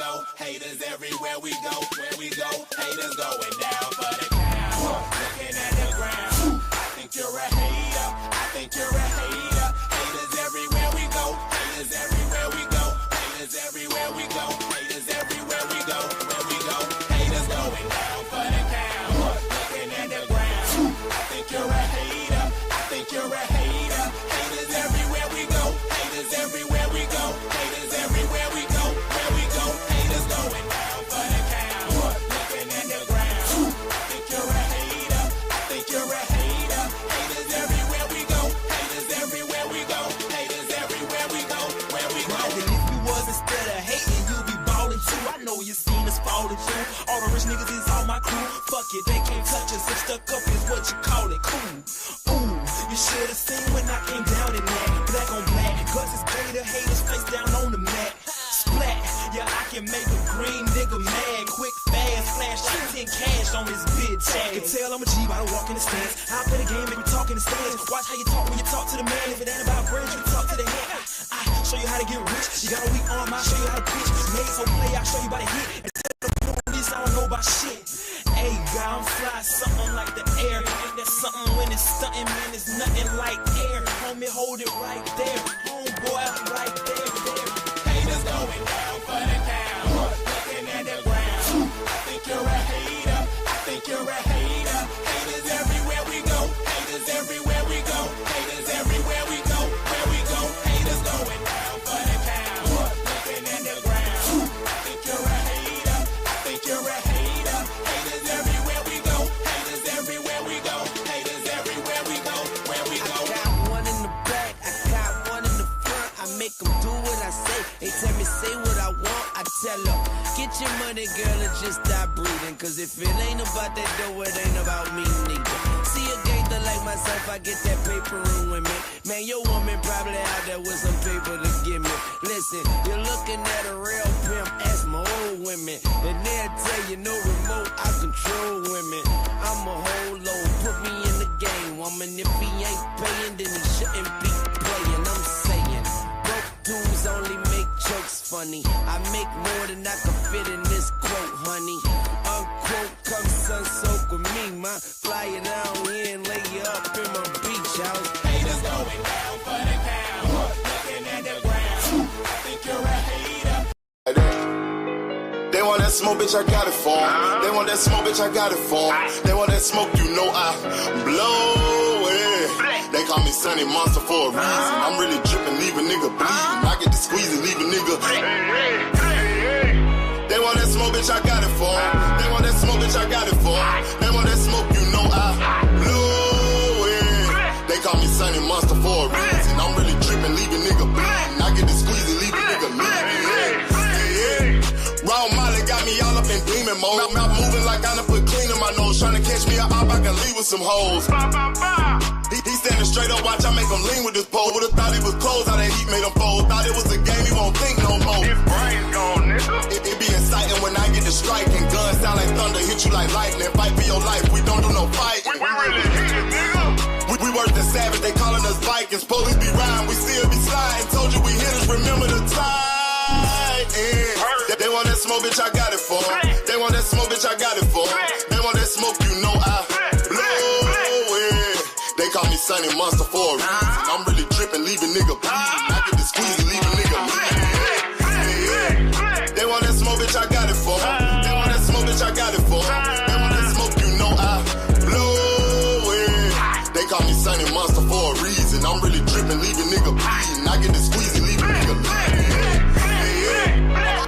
go. Haters everywhere we go. Where we go, haters going down for the count. Looking at the ground. I think you're a hater. I think you're a hater. Haters everywhere we go. Haters everywhere we go. Haters everywhere we go. Haters everywhere we go. Where we go, haters going down for the count. Looking at the ground. I think you're a hater. I think you're a hater. Haters everywhere we go. Haters everywhere we go. Haters everywhere we go. Where we go, haters going down for the count. Looking at the ground. I think you're a hater. I think you're a hater. Haters everywhere we go. Haters everywhere we go. Haters everywhere we go. Where we go. And if you was instead of hating, you'd be ballin' too. I know you seen us fallin' too. All the rich niggas is all my crew. Fuck it, they can't touch us. If stuck up is what you call it, cool. Ooh, you should've seen when I came down in that. Black on black, cause it's greater haters face down on the mat. Splat, yeah, I can make a green nigga mad. Quick, fast, flash, 10 cash on this bitch. Can tell I'm a G by the walk in the stands. I play the game, make me talk in the stands. Watch how you talk when you talk to the man. If it ain't about bread, you talk to the head. I show you how to get rich. You got a weak arm, I'll show you how to pitch. Made so play, I'll show you by the hit. And tell the police I don't know about shit. Hey, God, I'm fly, something like the air. Ain't that something when it's stunting, man? It's nothing like air. Homie, hold it right there. Homeboy, I'm right there. Haters going down for the count. Looking at the ground. I think you're a hater. I think you're a hater. Haters everywhere we go. Haters everywhere we go. Haters everywhere we go. Where we go, haters going down for the count. Looking at the ground. I think you're a hater. I think you're a hater. Haters everywhere we go. Haters everywhere we go. Haters everywhere we go. Where we go. I got one in the back, I got one in the front. I make them do what I say. They tell me say what I want, I tell them get your money, girl, and just stop breathing. Cause if it ain't about that dough, it ain't about me neither. See a gangster like myself, I get that paper and women. Man, your woman probably out there with some paper to give me. Listen, you're looking at a real pimp, ask my old women. And they'll tell you no remote, I control women. I'm a whole load, put me in the game, woman. If he ain't paying, then he shouldn't be playing. I'm saying, broke dudes only make jokes funny. I make more than I can fit in this quote, honey. Unquote, come sun soak with me, ma. Fly it down here and lay you up in my beach house. Haters going down for the count. Looking at the ground. I think you're a hater. They want that smoke, bitch, I got it for 'em. They want that smoke, bitch, I got it for 'em. They want that smoke, you know I blow it. They call me Sunny Monster for a reason. I'm really dripping, leave a nigga bleeding. I get to squeeze and leave a nigga. They want that smoke, bitch, I got it for 'em. They want that smoke, bitch, I got it for 'em. They want that smoke, you know I blow it. They call me Sunny Monster for a reason. I'm really dripping, leave a nigga bleeding. I get to squeeze and leave a nigga bleeding. Raw Molly got me all up in demon mode. Mouth moving like I done put clean in my nose. Tryna catch me up, I can leave with some hoes. He standing straight up, watch I make him lean with this pole. Would've thought he was closed, how that heat made him fold. Thought it was a game, he won't think no more. His brain's gone, nigga. It be exciting when I get to striking. Guns sound like thunder, hit you like lightning. Fight for your life, we don't do no fight. We really hit it, nigga. We worse than savage, they calling us Vikings. Police be riding, we still be sliding. Told you we hitters, remember the time. They want that smoke, bitch, I got it for 'em. They want that smoke, bitch, I got it for 'em. They want that smoke, you know I blow it. They call me Sunny Monster for a reason. I'm really dripping, leave a nigga bleeding. I get to squeeze and leave a nigga bleeding. They want that smoke, bitch, I got it for 'em. They want that smoke, bitch, I got it for 'em. They want that smoke, you know I blow it. They call me Sunny Monster for a reason. I'm really dripping, leave a nigga bleeding. I get to squeeze and leave a nigga bleeding.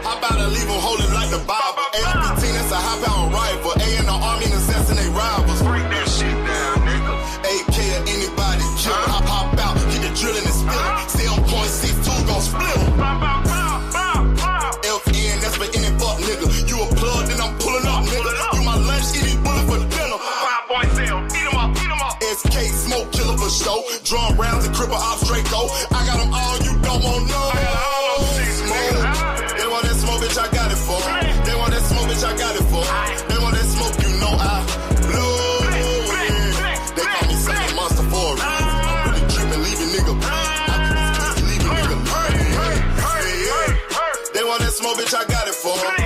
How about I leave them holding like the Bible? AR-15, that's a high-pound rifle. A in the army and assassinate rivals. Break that shit down, nigga. AK or anybody kill. Hop out, get the drilling and spilling. Stay on point 6-2, gon' split 'em. FN, that's for any fuck nigga. You a plug, then I'm pulling up, nigga. You my lunch, eat these bullets for dinner. 5 boys sell, eat 'em up, eat 'em up. SK, smoke killer for show. Drum rounds and cripple ops, Draco. I got them all, you don't want no. They want that smoke, bitch, I got it for 'em. They want that smoke, bitch, I got it for 'em. They want that smoke, you know I blow it. They call me Sunny Monster for a reason. I'm really dripping, leave a nigga bleeding. I get this pussy, leave a nigga bleeding. They want that smoke, bitch, I got it for 'em.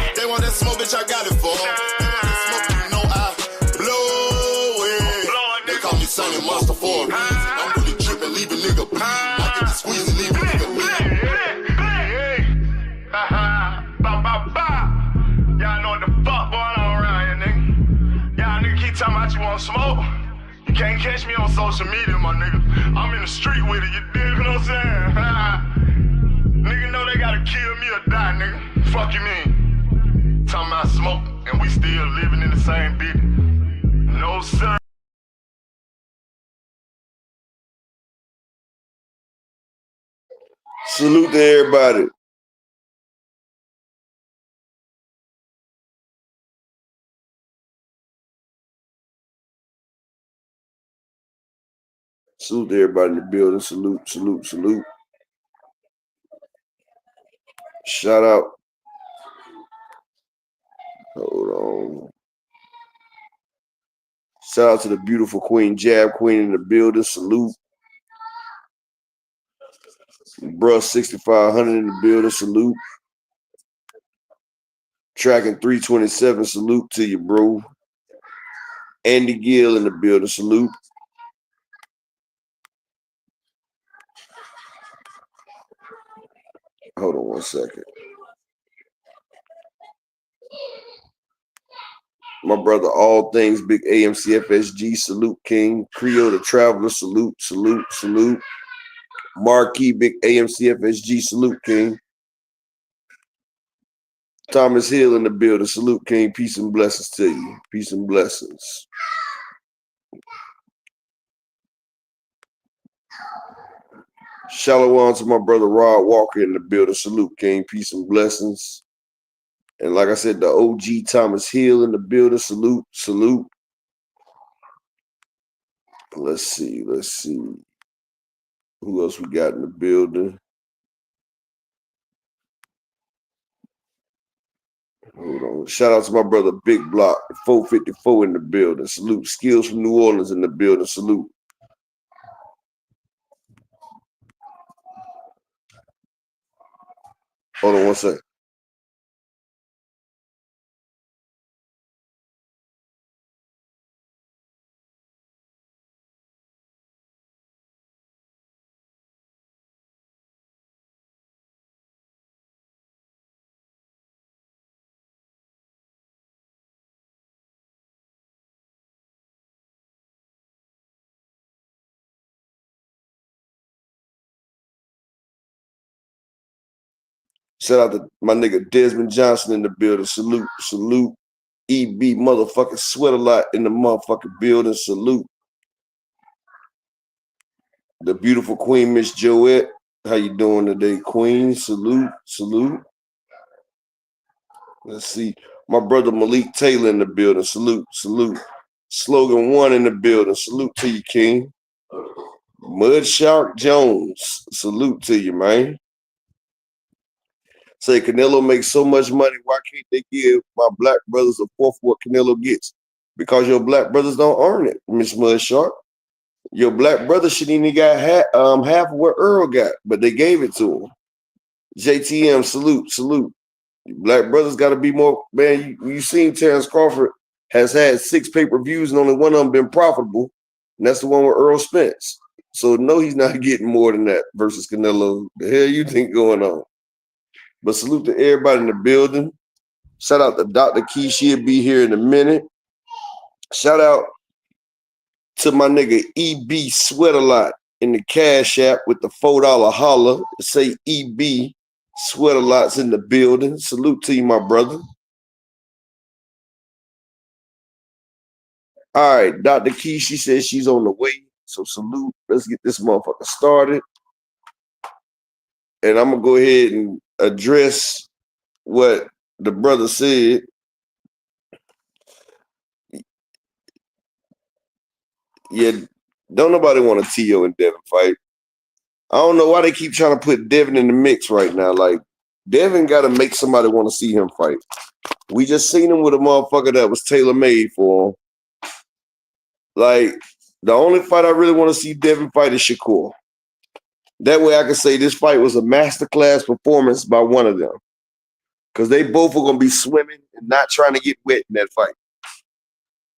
fuck going on around here, nigga? Y'all nigga keep talking about you want smoke. You can't catch me on social media, my nigga. I'm in the street with it, you dig what I'm saying? Nigga know they gotta kill me or die, nigga. Fuck you mean? Talking about smoke, and we still living in the same bitch. No, sir. Salute to everybody. Salute to everybody in the building. Salute, salute, salute. Shout out. Hold on. Shout out to the beautiful Queen, Jab Queen in the building. Salute. Bruh 6500 in the building. Salute. Tracking 327. Salute to you, bro. Andy Gill in the building. Salute. Hold on one second. My brother, all things big AMC FSG, salute King. Creole the Traveler, salute, salute, salute. Marquee, big AMC FSG, salute King. Thomas Hill in the building, salute King. Peace and blessings to you. Peace and blessings. Shalom to my brother Rod Walker in the building, salute King. Peace and blessings. And like I said, the OG Thomas Hill in the building, salute, salute. Let's see. Who else we got in the building? Hold on. Shout out to my brother Big Block, 454 in the building. Salute. Skills from New Orleans in the building. Salute. Hold on one second. Shout out to my nigga Desmond Johnson in the building. Salute, salute. EB motherfucking Sweat a Lot in the motherfucking building. Salute. The beautiful Queen, Miss Joette. How you doing today, Queen? Salute, salute. Let's see. My brother Malik Taylor in the building. Salute, salute. Slogan 1 in the building. Salute to you, King. Mud Shark Jones. Salute to you, man. Say Canelo makes so much money. Why can't they give my black brothers a fourth of what Canelo gets? Because your black brothers don't earn it, Miss Mud Shark. Your black brother shouldn't even got half of what Earl got, but they gave it to him. JTM, salute, salute. Black brothers got to be more, man. You seen Terrence Crawford has had 6 pay-per-views and only one of them been profitable, and that's the one with Earl Spence. So no, he's not getting more than that versus Canelo. The hell you think going on? But salute to everybody in the building. Shout out to Dr. Key. She'll be here in a minute. Shout out to my nigga EB Sweat a Lot in the Cash App with the $4 holler. Say EB Sweat a Lot's in the building. Salute to you, my brother. All right, Dr. Key, she says she's on the way. So salute. Let's get this motherfucker started. And I'm going to go ahead and address what the brother said. Yeah, don't nobody want a T.O. and Devin fight. I don't know why they keep trying to put Devin in the mix right now. Like, Devin got to make somebody want to see him fight. We just seen him with a motherfucker that was tailor-made for him. Like, the only fight I really want to see Devin fight is Shakur. That way I can say this fight was a masterclass performance by one of them. Because they both are going to be swimming and not trying to get wet in that fight.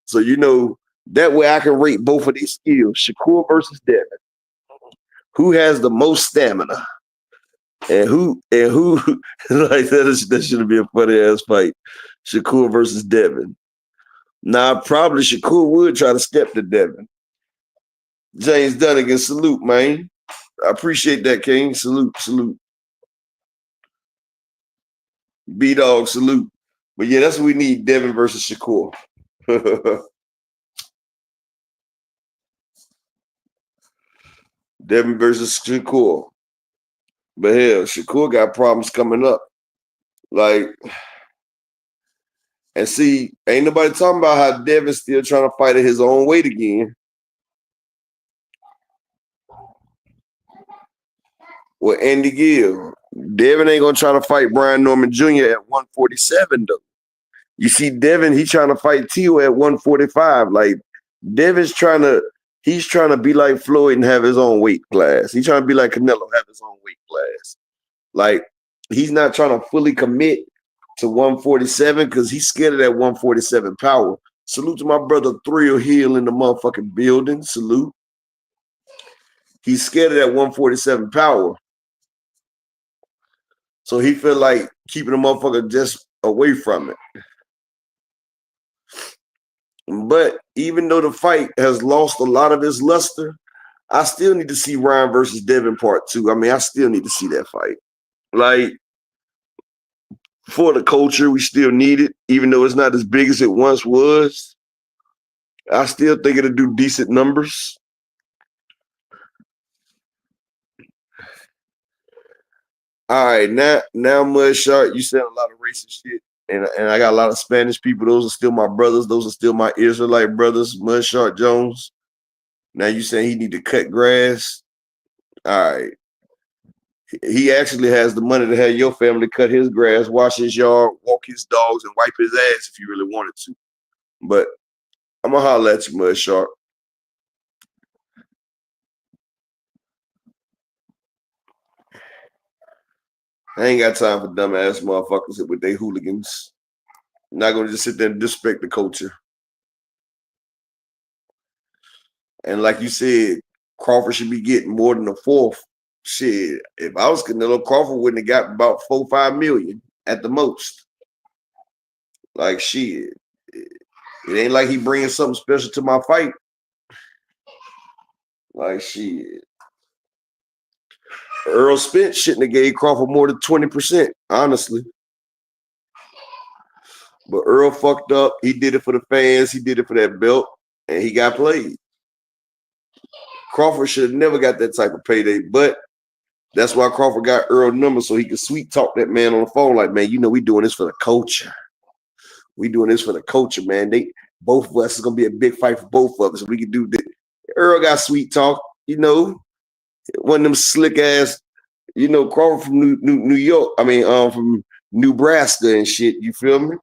So, you know, that way I can rate both of these skills. Shakur versus Devin. Who has the most stamina? And who like that should be a funny ass fight. Shakur versus Devin. Now, probably Shakur would try to step to Devin. James Dunnigan, salute, man. I appreciate that, King. Salute. B-Dog, salute. But yeah, that's what we need, Devin versus Shakur. Devin versus Shakur. But hell, Shakur got problems coming up. Like, and see, ain't nobody talking about how Devin's still trying to fight at his own weight again. With Andy Gill. Devin ain't gonna try to fight Brian Norman Jr. at 147 though. You see, Devin, he's trying to fight Tio at 145. Like, Devin's trying to be like Floyd and have his own weight class. He's trying to be like Canelo, have his own weight class. Like, he's not trying to fully commit to 147 because he's scared of that 147 power. Salute to my brother Thrill Hill in the motherfucking building. Salute. He's scared of that 147 power. So he feel like keeping the motherfucker just away from it. But even though the fight has lost a lot of its luster, I still need to see Ryan versus Devin part 2. I mean, I still need to see that fight. Like, for the culture, we still need it, even though it's not as big as it once was. I still think it'll do decent numbers. All right, now Mudshot, you said a lot of racist shit, and I got a lot of Spanish people. Those are still my brothers. Those are still my Israelite brothers. Mudshot Jones. Now you saying he need to cut grass? All right. He actually has the money to have your family cut his grass, wash his yard, walk his dogs, and wipe his ass if you really wanted to. But I'm gonna holler at you, Mudshot. I ain't got time for dumbass motherfuckers with their hooligans. I'm not gonna just sit there and disrespect the culture. And like you said, Crawford should be getting more than a fourth. Shit, if I was Canelo, Crawford wouldn't have got about 4-5 million at the most. Like, shit, it ain't like he bringing something special to my fight. Like, shit. Earl Spence shouldn't have gave Crawford more than 20%, honestly. But Earl fucked up. He did it for the fans. He did it for that belt, and he got played. Crawford should have never got that type of payday, but that's why Crawford got Earl number so he could sweet talk that man on the phone like, man, you know we doing this for the culture. We doing this for the culture, man. Both of us is gonna be a big fight for both of us. We can do this. Earl got sweet talk, you know. One of them slick ass, you know, Crawford from New York. I mean, from Nebraska and shit. You feel me?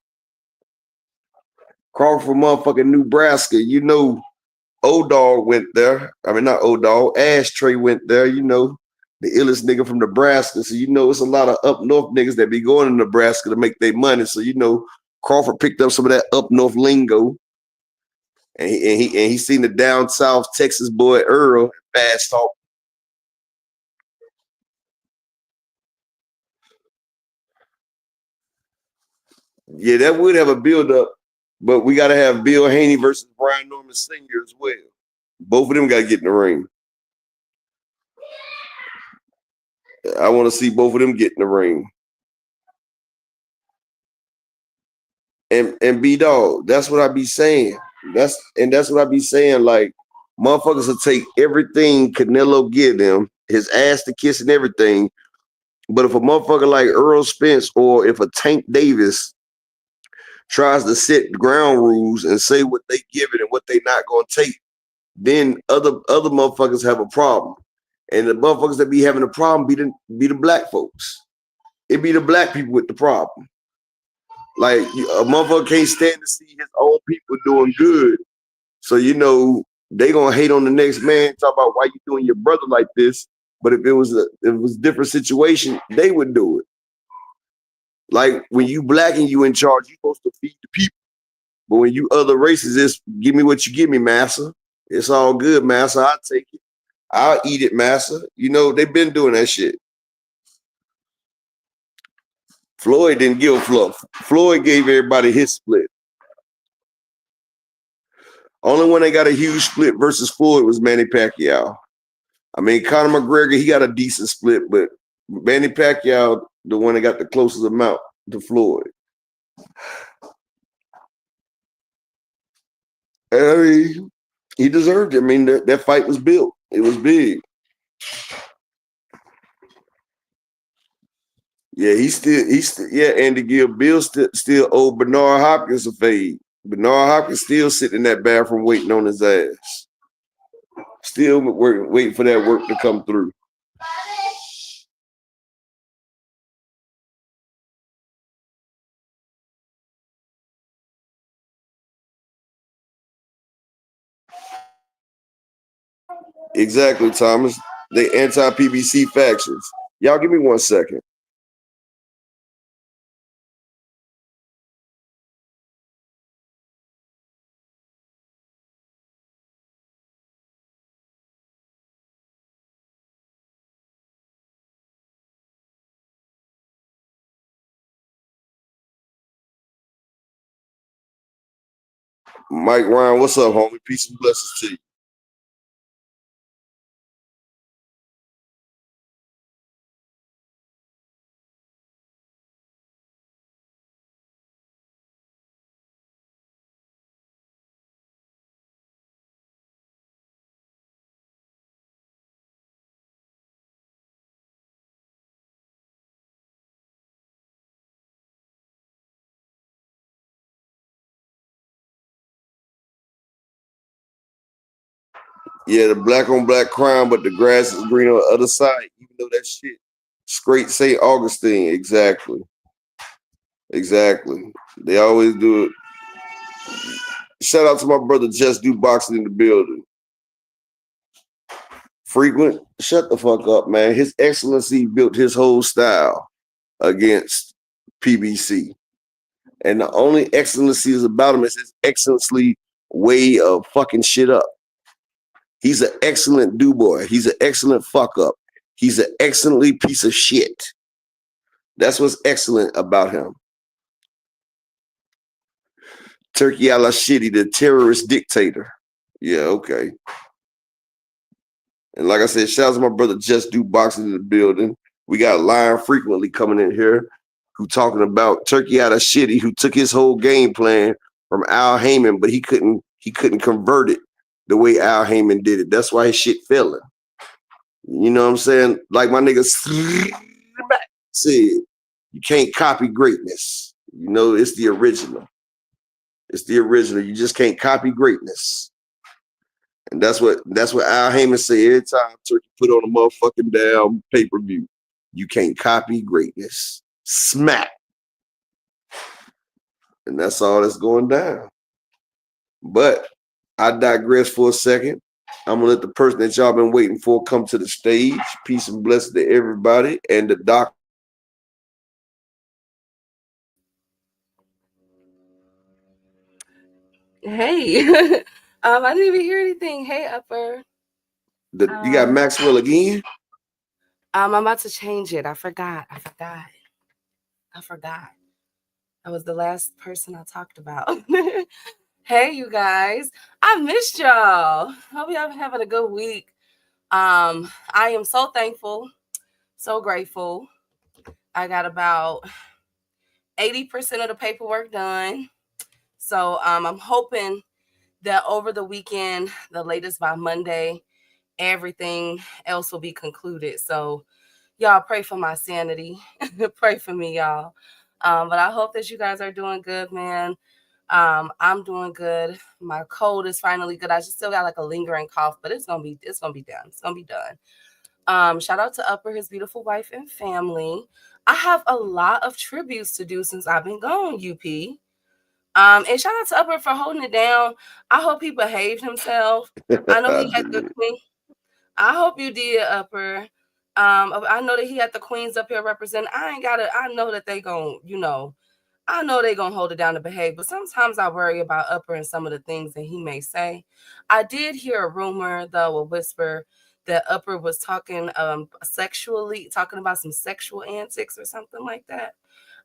Crawford from motherfucking Nebraska. You know, O-Dog went there. I mean, not O-Dog. Ashtray went there. You know, the illest nigga from Nebraska. So you know, it's a lot of up north niggas that be going to Nebraska to make their money. So you know, Crawford picked up some of that up north lingo, and he seen the down south Texas boy Earl fast talk. Yeah, that would have a build up, but we got to have Bill Haney versus Brian Norman Sr. as well. Both of them got to get in the ring. I want to see both of them get in the ring. And B-Dog, that's what I be saying. That's what I be saying. Like, motherfuckers will take everything Canelo give them, his ass to kiss and everything. But if a motherfucker like Earl Spence or if a Tank Davis tries to set ground rules and say what they give it and what they not gonna take, then other motherfuckers have a problem. And the motherfuckers that be having a problem be the black folks. It be the black people with the problem. Like, a motherfucker can't stand to see his own people doing good. So, you know, they gonna hate on the next man, talk about why you doing your brother like this. But if it was a different situation, they would do it. Like, when you black and you in charge, you supposed to feed the people. But when you other races, it's give me what you give me, massa. It's all good, massa. I'll take it. I'll eat it, massa. You know, they've been doing that shit. Floyd didn't give a fuck. Floyd gave everybody his split. Only one they got a huge split versus Floyd was Manny Pacquiao. I mean, Conor McGregor, he got a decent split, but Manny Pacquiao, the one that got the closest amount to Floyd. And I mean, he deserved it. I mean, that fight was built. It was big. Yeah, Andy Gill, Bill still owe Bernard Hopkins a fade. Bernard Hopkins still sitting in that bathroom waiting on his ass. Still waiting for that work to come through. Exactly, Thomas. They anti-PBC factions. Y'all give me 1 second. Mike Ryan, what's up, homie? Peace and blessings to you. Yeah, the black on black crime, but the grass is green on the other side. Even though that shit, straight St. Augustine. Exactly. They always do it. Shout out to my brother Just Do Boxing in the building. Frequent, shut the fuck up, man. His Excellency built his whole style against PBC. And the only excellencies about him is his excellency way of fucking shit up. He's an excellent do boy. He's an excellent fuck up. He's an excellently piece of shit. That's what's excellent about him. Turkey a la shitty, the terrorist dictator. Yeah, okay. And like I said, shout out to my brother Just Do Boxing in the building. We got Lion Frequently coming in here who talking about Turkey out of shitty, who took his whole game plan from Al Heyman, but he couldn't convert it the way Al Heyman did it. That's why his shit failing. You know what I'm saying? Like my nigga said, you can't copy greatness. You know, it's the original. It's the original. You just can't copy greatness. And that's what Al Heyman said every time Turkey put on a motherfucking damn pay-per-view. You can't copy greatness. Smack. And that's all that's going down. But I digress for a second. I'm gonna let the person that y'all been waiting for come to the stage. Peace and blessings to everybody. And the doc. Hey, I didn't even hear anything. Hey, Upper. You got Maxwell again? I'm about to change it. I forgot. That was the last person I talked about. Hey, you guys. I missed y'all. Hope y'all having a good week. I am so thankful, so grateful. I got about 80% of the paperwork done. So I'm hoping that over the weekend, the latest by Monday, everything else will be concluded. So y'all pray for my sanity. Pray for me, y'all. But I hope that you guys are doing good, man. I'm doing good. My cold is finally good. I just still got like a lingering cough, but it's gonna be done. It's gonna be done. Shout out to Upper, his beautiful wife and family. I have a lot of tributes to do since I've been gone, UP. And shout out to Upper for holding it down. I hope he behaved himself. I know he had the queen. I hope you did, Upper. I know that he had the queens up here representing. I know that they gon', I know they gonna hold it down to behave, but sometimes I worry about Upper and some of the things that he may say. I did hear a rumor, though, a whisper that Upper was talking about some sexual antics or something like that.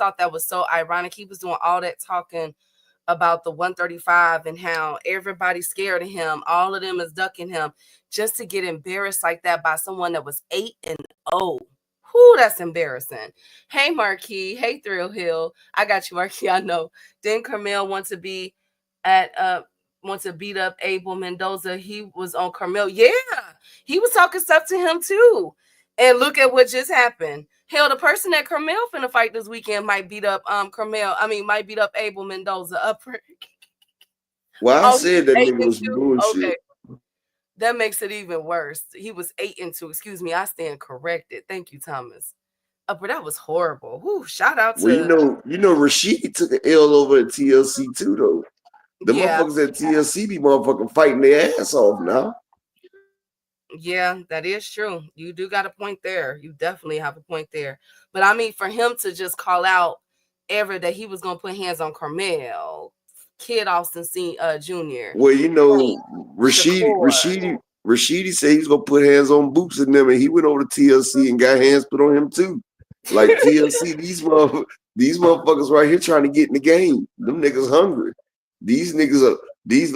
thought that was so ironic. He was doing all that talking about the 135 and how everybody's scared of him. All of them is ducking him just to get embarrassed like that by someone that was 8-0. Whoo, that's embarrassing. Hey, Marquis. Hey, Thrill Hill. I got you, Marquis. I know. Then Carmel wants to beat up Abel Mendoza. He was on Carmel. Yeah, he was talking stuff to him too. And look at what just happened. Hell, the person that Carmel finna fight this weekend might beat up might beat up Abel Mendoza up. Well, I said that nigga was 8-2. bullshit. Okay. That makes it even worse. He was 8-2. Excuse me, I stand corrected. Thank you, Thomas. But that was horrible. Whoo, shout out to you know, Rashid took an L over at TLC too, though. The motherfuckers at TLC be motherfucking fighting their ass off now. Yeah, that is true. You do got a point there. You definitely have a point there. But I mean, for him to just call out that he was gonna put hands on Carmel, Kid Austin Jr. Well, you know, Rashidi said he's gonna put hands on Boots and them, and he went over to TLC and got hands put on him too. Like TLC, these motherfuckers right here trying to get in the game. Them niggas hungry. These niggas are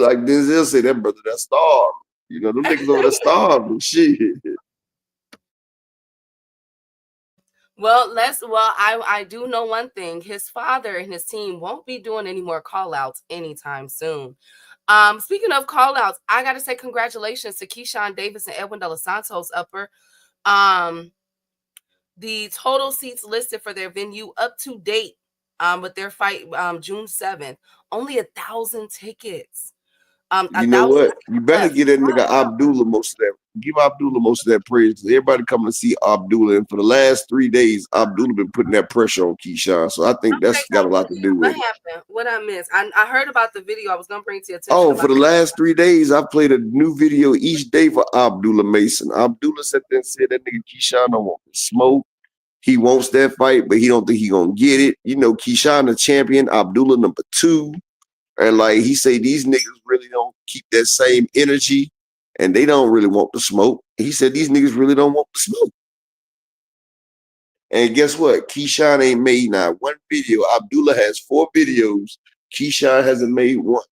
like Denzel said, that brother that starved. You know, them niggas over there starved and shit. Well, I do know one thing. His father and his team won't be doing any more call-outs anytime soon. Speaking of call-outs, I gotta say congratulations to Keyshawn Davis and Edwin De Los Santos upper. The total seats listed for their venue up to date with their fight June 7th, only 1,000 tickets. You know what? You better get that nigga Abdullah most of that. Give Abdullah most of that praise. Everybody coming to see Abdullah, and for the last 3 days, Abdullah been putting that pressure on Keyshawn. So I think that's got a lot to do with it. What happened? What I missed? I heard about the video. I was gonna bring it to your attention. Oh, for the last 3 days, I played a new video each day for Abdullah Mason. Abdullah sat there and said that nigga Keyshawn don't want to smoke. He wants that fight, but he don't think he gonna get it. You know, Keyshawn the champion, Abdullah number 2. And like he say, these niggas really don't keep that same energy, and they don't really want to smoke. He said these niggas really don't want to smoke. And guess what? Keyshawn ain't made not one video. Abdullah has 4 videos. Keyshawn hasn't made one.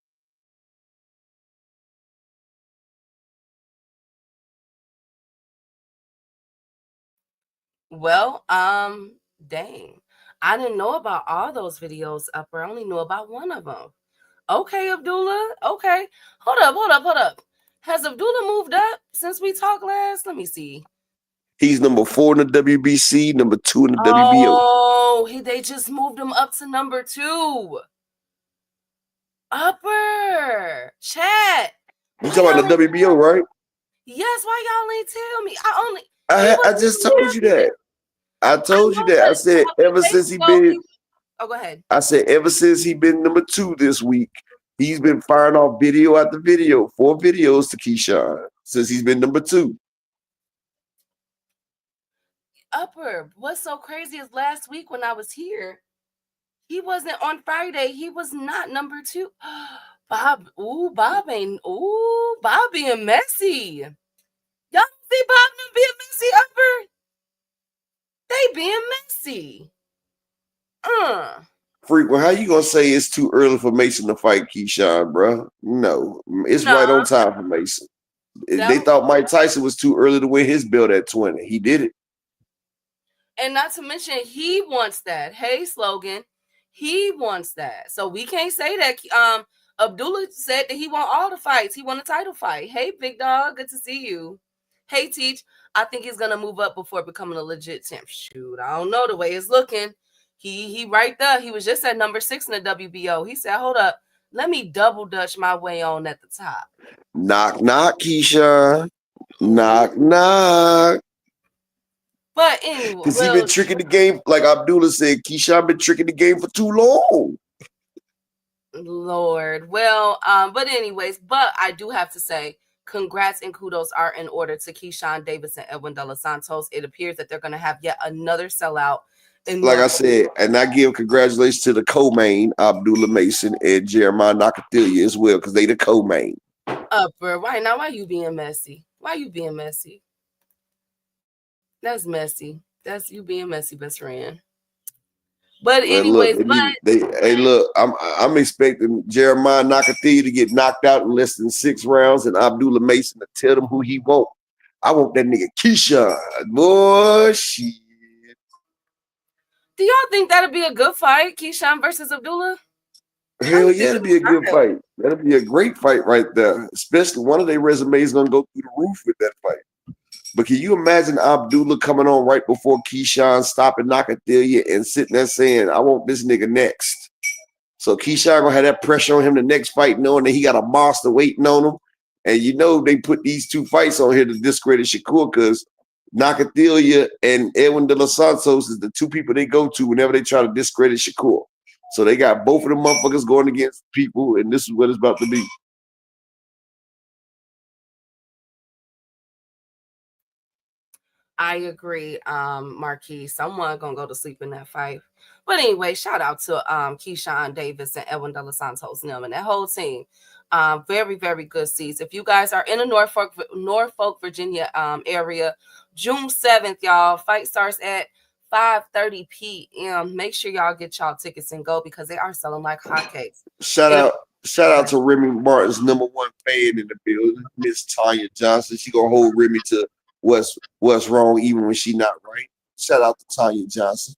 Well, dang. I didn't know about all those videos upper. I only knew about one of them. Okay, Abdullah. Okay. Hold up. Has Abdullah moved up since we talked last? Let me see. He's number 4 in the WBC, number 2 in the WBO. Oh, they just moved him up to number 2. Upper. Chat. You talking about the WBO, right? Yes, why y'all ain't tell me? I just told you that. I told you that. I said ever since he been. Oh, go ahead. I said ever since he been number 2 this week, he's been firing off video after video, 4 videos to Keyshawn since he's been number 2. Upper, what's so crazy is last week when I was here, he wasn't on Friday. He was not number 2. Bob being messy. Y'all see Bob being messy, Upper? They being messy. Frequent, how you gonna say it's too early for Mason to fight Keyshawn, bro? No, it's right on time for Mason. They thought Mike Tyson was too early to win his belt at 20. He did it. And not to mention, he wants that. Hey, Slogan, he wants that. So we can't say that. Abdullah said that he want all the fights. He want a title fight. Hey, big dog, good to see you. Hey, Teach, I think he's gonna move up before becoming a legit champ. Shoot, I don't know the way it's looking. He right there. He was just at number 6 in the WBO. He said, hold up, let me double dutch my way on at the top. Knock, knock, Keyshawn. Knock, knock. But anyway. Because he been tricking the game, like Abdullah said, Keyshawn been tricking the game for too long. Lord. Well, but anyways, but I do have to say, congrats and kudos are in order to Keyshawn Davis and Edwin De Los Santos. It appears that they're going to have yet another sellout. Like I said, and I give congratulations to the co-main, Abdullah Mason and Jeremiah Nakathilia as well, because they the co-main. Upper, why you being messy? Why you being messy? That's messy. That's you being messy, best friend. But Man, look, anyways, hey, look, I'm expecting Jeremiah Nakathia to get knocked out in less than 6 rounds and Abdullah Mason to tell them who he want. I want that nigga Keyshawn. Boy, shit. do y'all think that'll be a good fight, Keyshawn versus Abdullah? Hell yeah, it'll be a good fight. That'll be a great fight right there. Especially one of their resumes gonna go through the roof with that fight. But can you imagine Abdullah coming on right before Keyshawn stopping Nakathia and sitting there saying, I want this nigga next. So Keyshawn gonna have that pressure on him the next fight, knowing that he got a monster waiting on him. And you know they put these 2 fights on here to discredit Shakur because Nakathia and Edwin De Los Santos is the 2 people they go to whenever they try to discredit Shakur. So they got both of them motherfuckers going against people, and this is what it's about to be. I agree, Marquis. Someone gonna go to sleep in that fight. But anyway, shout out to Keyshawn Davis and Edwin De Los Santos and that whole team. Very, very good seats. If you guys are in the Norfolk, Virginia area, June 7th, y'all, fight starts at 5:30 p.m. Make sure y'all get y'all tickets and go because they are selling like hotcakes. Shout out to Remy Martin's #1 fan in the building, Miss Tanya Johnson. She gonna hold Remy to what's wrong even when she not right. Shout out to Tanya Johnson.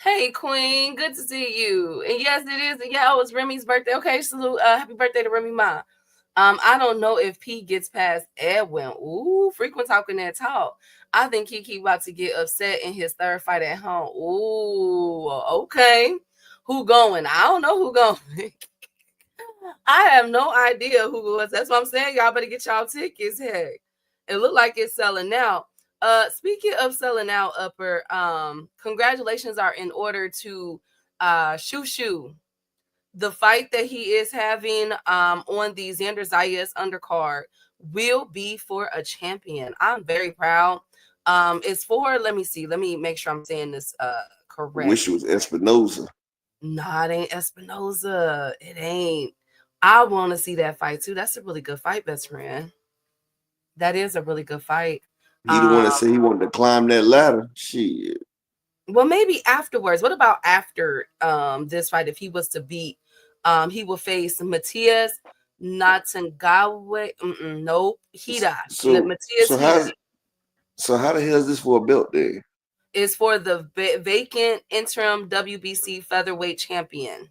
Hey Queen, good to see you. And yes, it is. Yeah, it's Remy's birthday. Okay, salute. Happy birthday to Remy Ma. I don't know if P gets past Edwin. Ooh, frequent talking that talk. I think Kiki about to get upset in his 3rd fight at home. Ooh, okay. Who going? I don't know who going. I have no idea who was. That's what I'm saying. Y'all better get y'all tickets. Heck, it looked like it's selling out. Speaking of selling out, Upper, congratulations are in order to Shushu. The fight that he is having on the Xander Zayas undercard will be for a champion. I'm very proud. It's for, let me see. Let me make sure I'm saying this correct. Wish it was Espinoza. Nah, it ain't Espinoza. It ain't. I want to see that fight too. That's a really good fight, best friend. That is a really good fight. He the one that said he wanted to climb that ladder. Shit. Well, maybe afterwards. What about after this fight? If he was to beat, he will face Matias Natangawe. Nope. Hida. Matias so how the hell is this for a belt then? It's for the vacant interim WBC featherweight champion.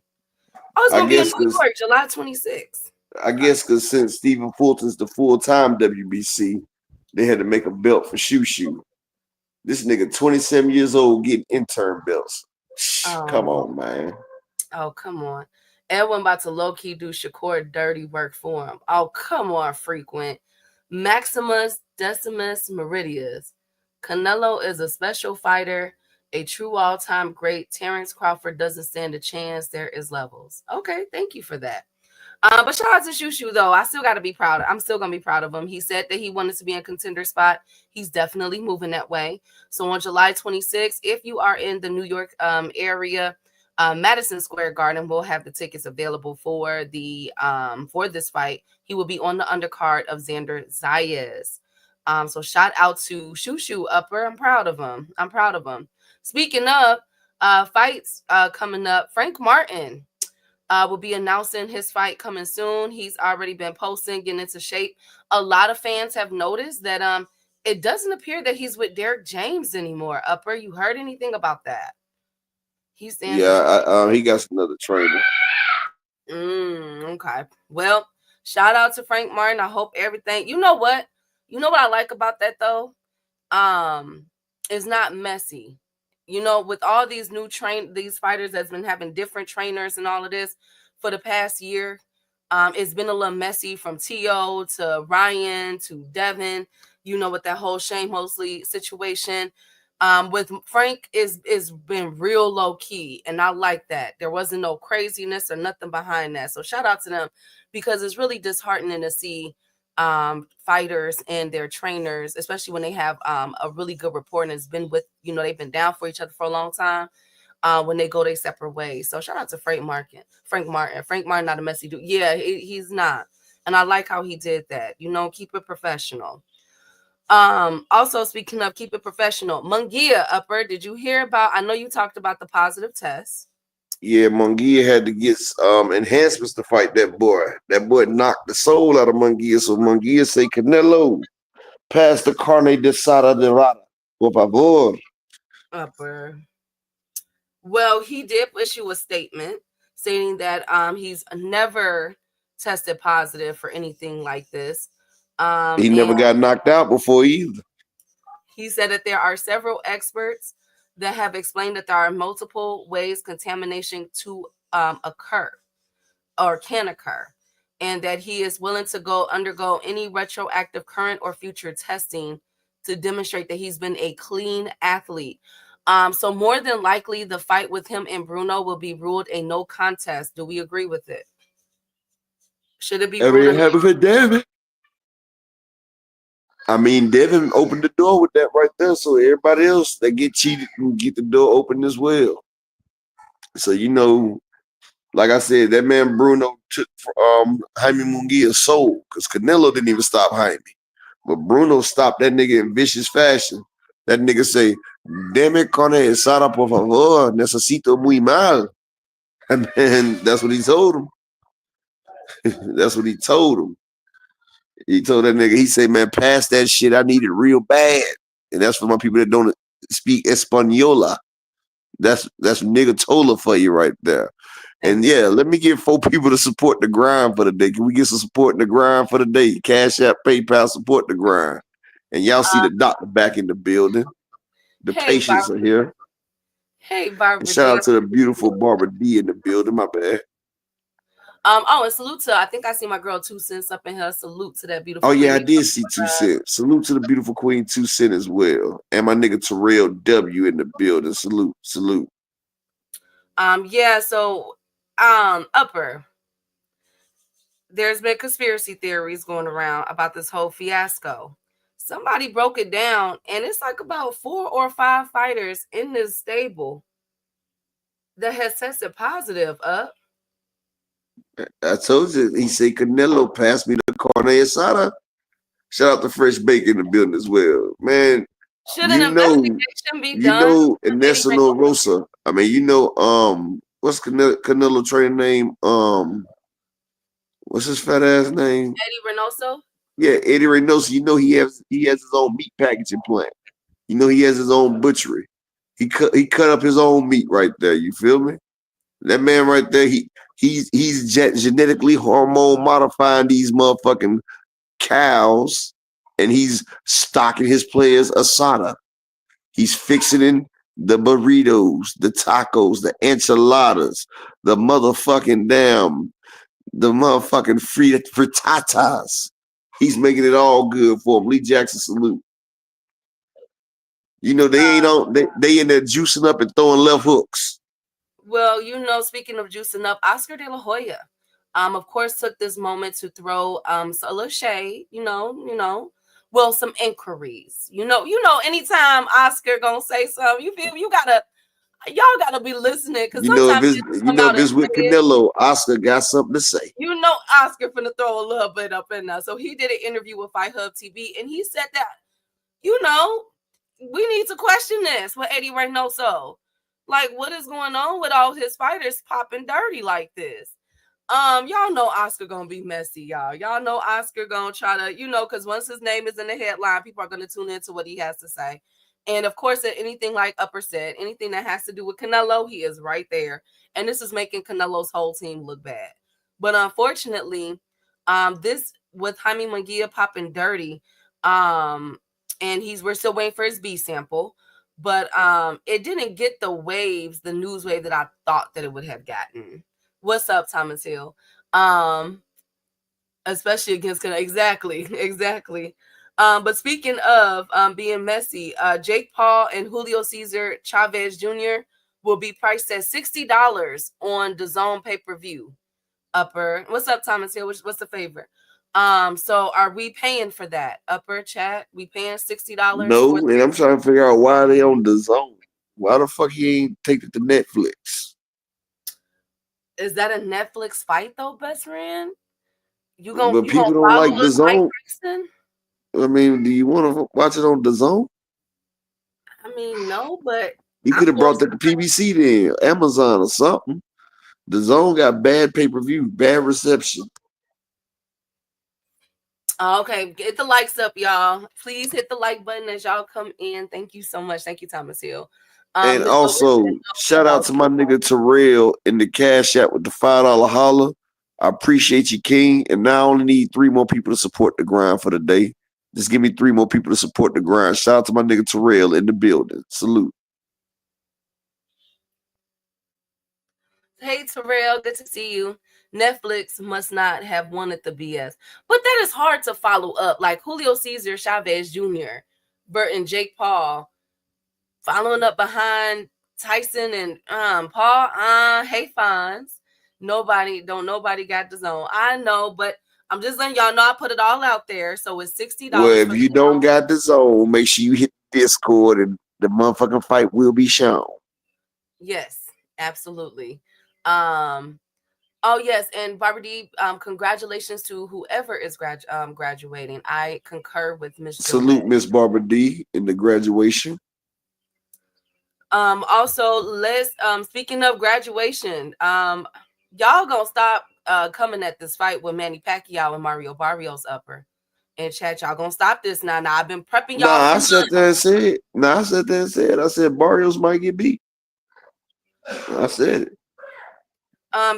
Oh, it's going to be in New York, July 26th. I guess because since Stephen Fulton's the full-time WBC, they had to make a belt for Shushu. This nigga 27 years old getting intern belts. Come on, man. Oh, come on. Edwin about to low-key do Shakur dirty work for him. Oh, come on, frequent. Maximus Decimus Meridius. Canelo is a special fighter, a true all-time great. Terrence Crawford doesn't stand a chance. There is levels. Okay, thank you for that. But shout out to Shushu, though. I still got to be proud. I'm still going to be proud of him. He said that he wanted to be in a contender spot. He's definitely moving that way. So on July 26th, if you are in the New York area, Madison Square Garden will have the tickets available for the for this fight. He will be on the undercard of Xander Zayas. So shout out to Shushu Upper. I'm proud of him. Speaking of fights coming up, Frank Martin will be announcing his fight coming soon. He's already been posting, getting into shape. A lot of fans have noticed that it doesn't appear that he's with Derek James anymore. Upper, you heard anything about that? He's saying he got another trainer. Okay. Well, shout out to Frank Martin. I hope everything. You know what I like about that though? It's not messy. You know, with all these these fighters that's been having different trainers and all of this for the past year, it's been a little messy from T.O. to Ryan to Devin, you know, with that whole Shane Mosley situation. With Frank is been real low key, and I like that. There wasn't no craziness or nothing behind that. So shout out to them because it's really disheartening to see fighters and their trainers, especially when they have a really good rapport and has been with, you know, they've been down for each other for a long time, when they go their separate ways. So shout out to Frank Martin. Frank Martin, not a messy dude. Yeah, he's not. And I like how he did that. You know, keep it professional. Also speaking of keep it professional, Munguia Upper, did you hear about, I know you talked about the positive test. Yeah, Munguia had to get enhancements to fight that boy. That boy knocked the soul out of Munguia. So Munguia say, Canelo, pass the carne de sada de rata, por favor. Upper. Well, he did issue a statement stating that he's never tested positive for anything like this. He never got knocked out before either. He said that there are several experts that have explained that there are multiple ways contamination to occur or can occur, and that he is willing to undergo any retroactive current or future testing to demonstrate that he's been a clean athlete. So more than likely, the fight with him and Bruno will be ruled a no contest. Do we agree with it? Should it be ruled? Happy for Devin. I mean, Devin opened the door with that right there, so everybody else that get cheated can get the door open as well. So like I said, that man Bruno took Jaime Munguia's soul because Canelo didn't even stop Jaime, but Bruno stopped that nigga in vicious fashion. That nigga say, "Deme con esa por favor, necesito muy mal," and that's what he told him. That's what he told him. He told that nigga, he said, "Man, pass that shit. I need it real bad." And that's for my people that don't speak Española. That's nigga Tola for you right there. And yeah, let me get 4 people to support the grind for the day. Can we get some support in the grind for the day? Cash App, PayPal, support the grind. And y'all see the doctor back in the building. The patients are here. Hey, Barbara. And shout out to the beautiful Barbara D in the building. My bad. And salute to, I think I see my girl 2 Cents up in here. Salute to that beautiful. Oh yeah, I did see 2 Cents. Salute to the beautiful queen 2 Cents as well. And my nigga Terrell W in the building. Salute. Yeah, so Upper. There's been conspiracy theories going around about this whole fiasco. Somebody broke it down, and it's like about 4 or 5 fighters in this stable that has tested positive. I told you, he said Canelo passed me the carne asada. Shout out to Fresh Bake in the building as well. Man, shouldn't investigation be done? Inessa No Rosa. I mean, what's Canelo training name? What's his fat ass name? Eddie Reynoso? Yeah, Eddie Reynoso. He has his own meat packaging plant. He has his own butchery. He cut up his own meat right there. You feel me? That man right there, he's genetically hormone modifying these motherfucking cows, and he's stocking his players asada. He's fixing the burritos, the tacos, the enchiladas, the motherfucking frittatas. He's making it all good for him. Lee Jackson, salute. They they in there juicing up and throwing left hooks. Well, speaking of juicing up, Oscar De La Hoya, of course, took this moment to throw a little shade, some inquiries. Anytime Oscar gonna say something, you feel y'all gotta be listening, because if it's with Canelo, Oscar got something to say. Oscar finna throw a little bit up in there. So he did an interview with Fight Hub TV, and he said that, we need to question this with Eddie Reynoso. Like, what is going on with all his fighters popping dirty like this? Y'all know Oscar gonna be messy, y'all. Y'all know Oscar gonna try to, because once his name is in the headline, people are gonna tune into what he has to say. And of course, anything like Upper said, anything that has to do with Canelo, he is right there. And this is making Canelo's whole team look bad. But unfortunately, this with Jaime Munguia popping dirty, and we're still waiting for his B sample. But it didn't get the news wave that I thought that it would have gotten. What's up, Thomas Hill? Especially against Canelo. Exactly. But speaking of being messy, Jake Paul and Julio Cesar Chavez Jr. will be priced at $60 on the DAZN pay-per-view. Upper. What's up, Thomas Hill? What's the favorite? So are we paying for that? Upper chat, we paying $60? No, and I'm trying to figure out why they on DAZN. Why the fuck he ain't take it to Netflix? Is that a Netflix fight though, best friend? But people don't like DAZN. I mean, do you want to watch it on DAZN? I mean, no, but you could have brought that to PBC then, Amazon or something. The Zone got bad pay-per-view, bad reception. Okay, get the likes up, y'all. Please hit the like button as y'all come in. Thank you so much. Thank you, Thomas Hill. And Miss also, Melissa, shout out to my nigga Terrell in the Cash App with the $5 holler. I appreciate you, King. And now I only need 3 more people to support the grind for the day. Just give me 3 more people to support the grind. Shout out to my nigga Terrell in the building. Salute. Hey Terrell, good to see you. Netflix must not have wanted the BS, but that is hard to follow up. Like Julio Cesar Chavez Jr., Burton, Jake Paul, following up behind Tyson and Paul. Hey Fonz, nobody got the Zone. I know, but I'm just letting y'all know I put it all out there. So it's $60. Well, if you don't got the Zone, make sure you hit Discord and the motherfucking fight will be shown. Yes, absolutely. Oh yes, and Barbara D, congratulations to whoever is graduating. I concur with Miss Salute Miss Barbara D in the graduation. Also, let's speaking of graduation, y'all gonna stop coming at this fight with Manny Pacquiao and Mario Barrios upper. And chat, y'all gonna stop this now. Now I've been prepping y'all. I sat there and said, I said Barrios might get beat. I said it.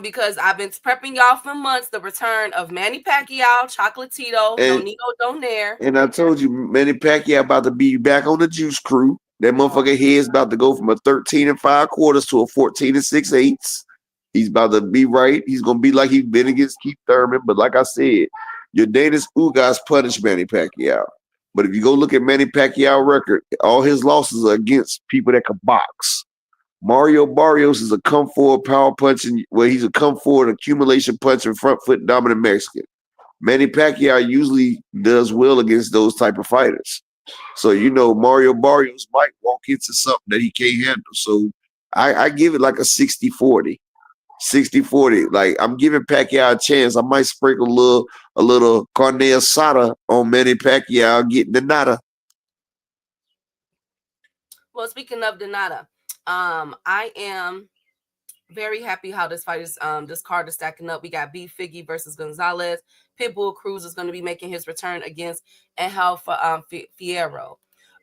Because I've been prepping y'all for months the return of Manny Pacquiao, Chocolatito, Nonito Donaire. And I told you, Manny Pacquiao about to be back on the Juice Crew. That motherfucker head's about to go from a 13 5/4 to a 14 6/8. He's about to be right. He's gonna be like he's been against Keith Thurman. But like I said, your Danis Ugas punished Manny Pacquiao. But if you go look at Manny Pacquiao record, all his losses are against people that can box. Mario Barrios is a come forward power punching, he's a come forward accumulation punching front foot dominant Mexican. Manny Pacquiao usually does well against those type of fighters. So, Mario Barrios might walk into something that he can't handle. So I give it like a 60-40. 60-40. Like I'm giving Pacquiao a chance. I might sprinkle a little carne asada on Manny Pacquiao getting the nada. Well, speaking of the nada, I am very happy how this fight is this card is stacking up. We got B Figgy versus Gonzalez. Pitbull Cruz is going to be making his return against Angel Fierro.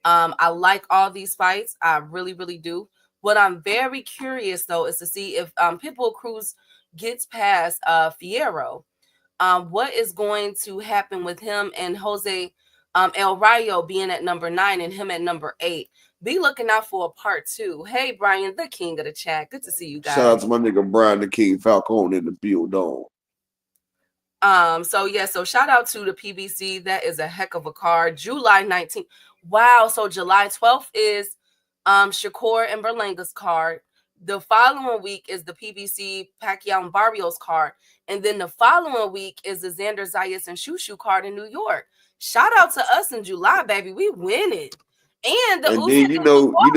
I like all these fights. I really, really do. What I'm very curious though is to see if Pitbull Cruz gets past Fierro. What is going to happen with him and Jose El Rayo being at number 9 and him at number 8? Be looking out for a part 2. Hey, Brian, the king of the chat. Good to see you guys. Shout out to my nigga Brian, the King Falcone in the build on. So shout out to the PBC. That is a heck of a card. July 19th. Wow. So July 12th is Shakur and Berlanga's card. The following week is the PBC Pacquiao and Barrios card. And then the following week is the Xander Zayas and Shushu card in New York. Shout out to us in July, baby. We winning. And then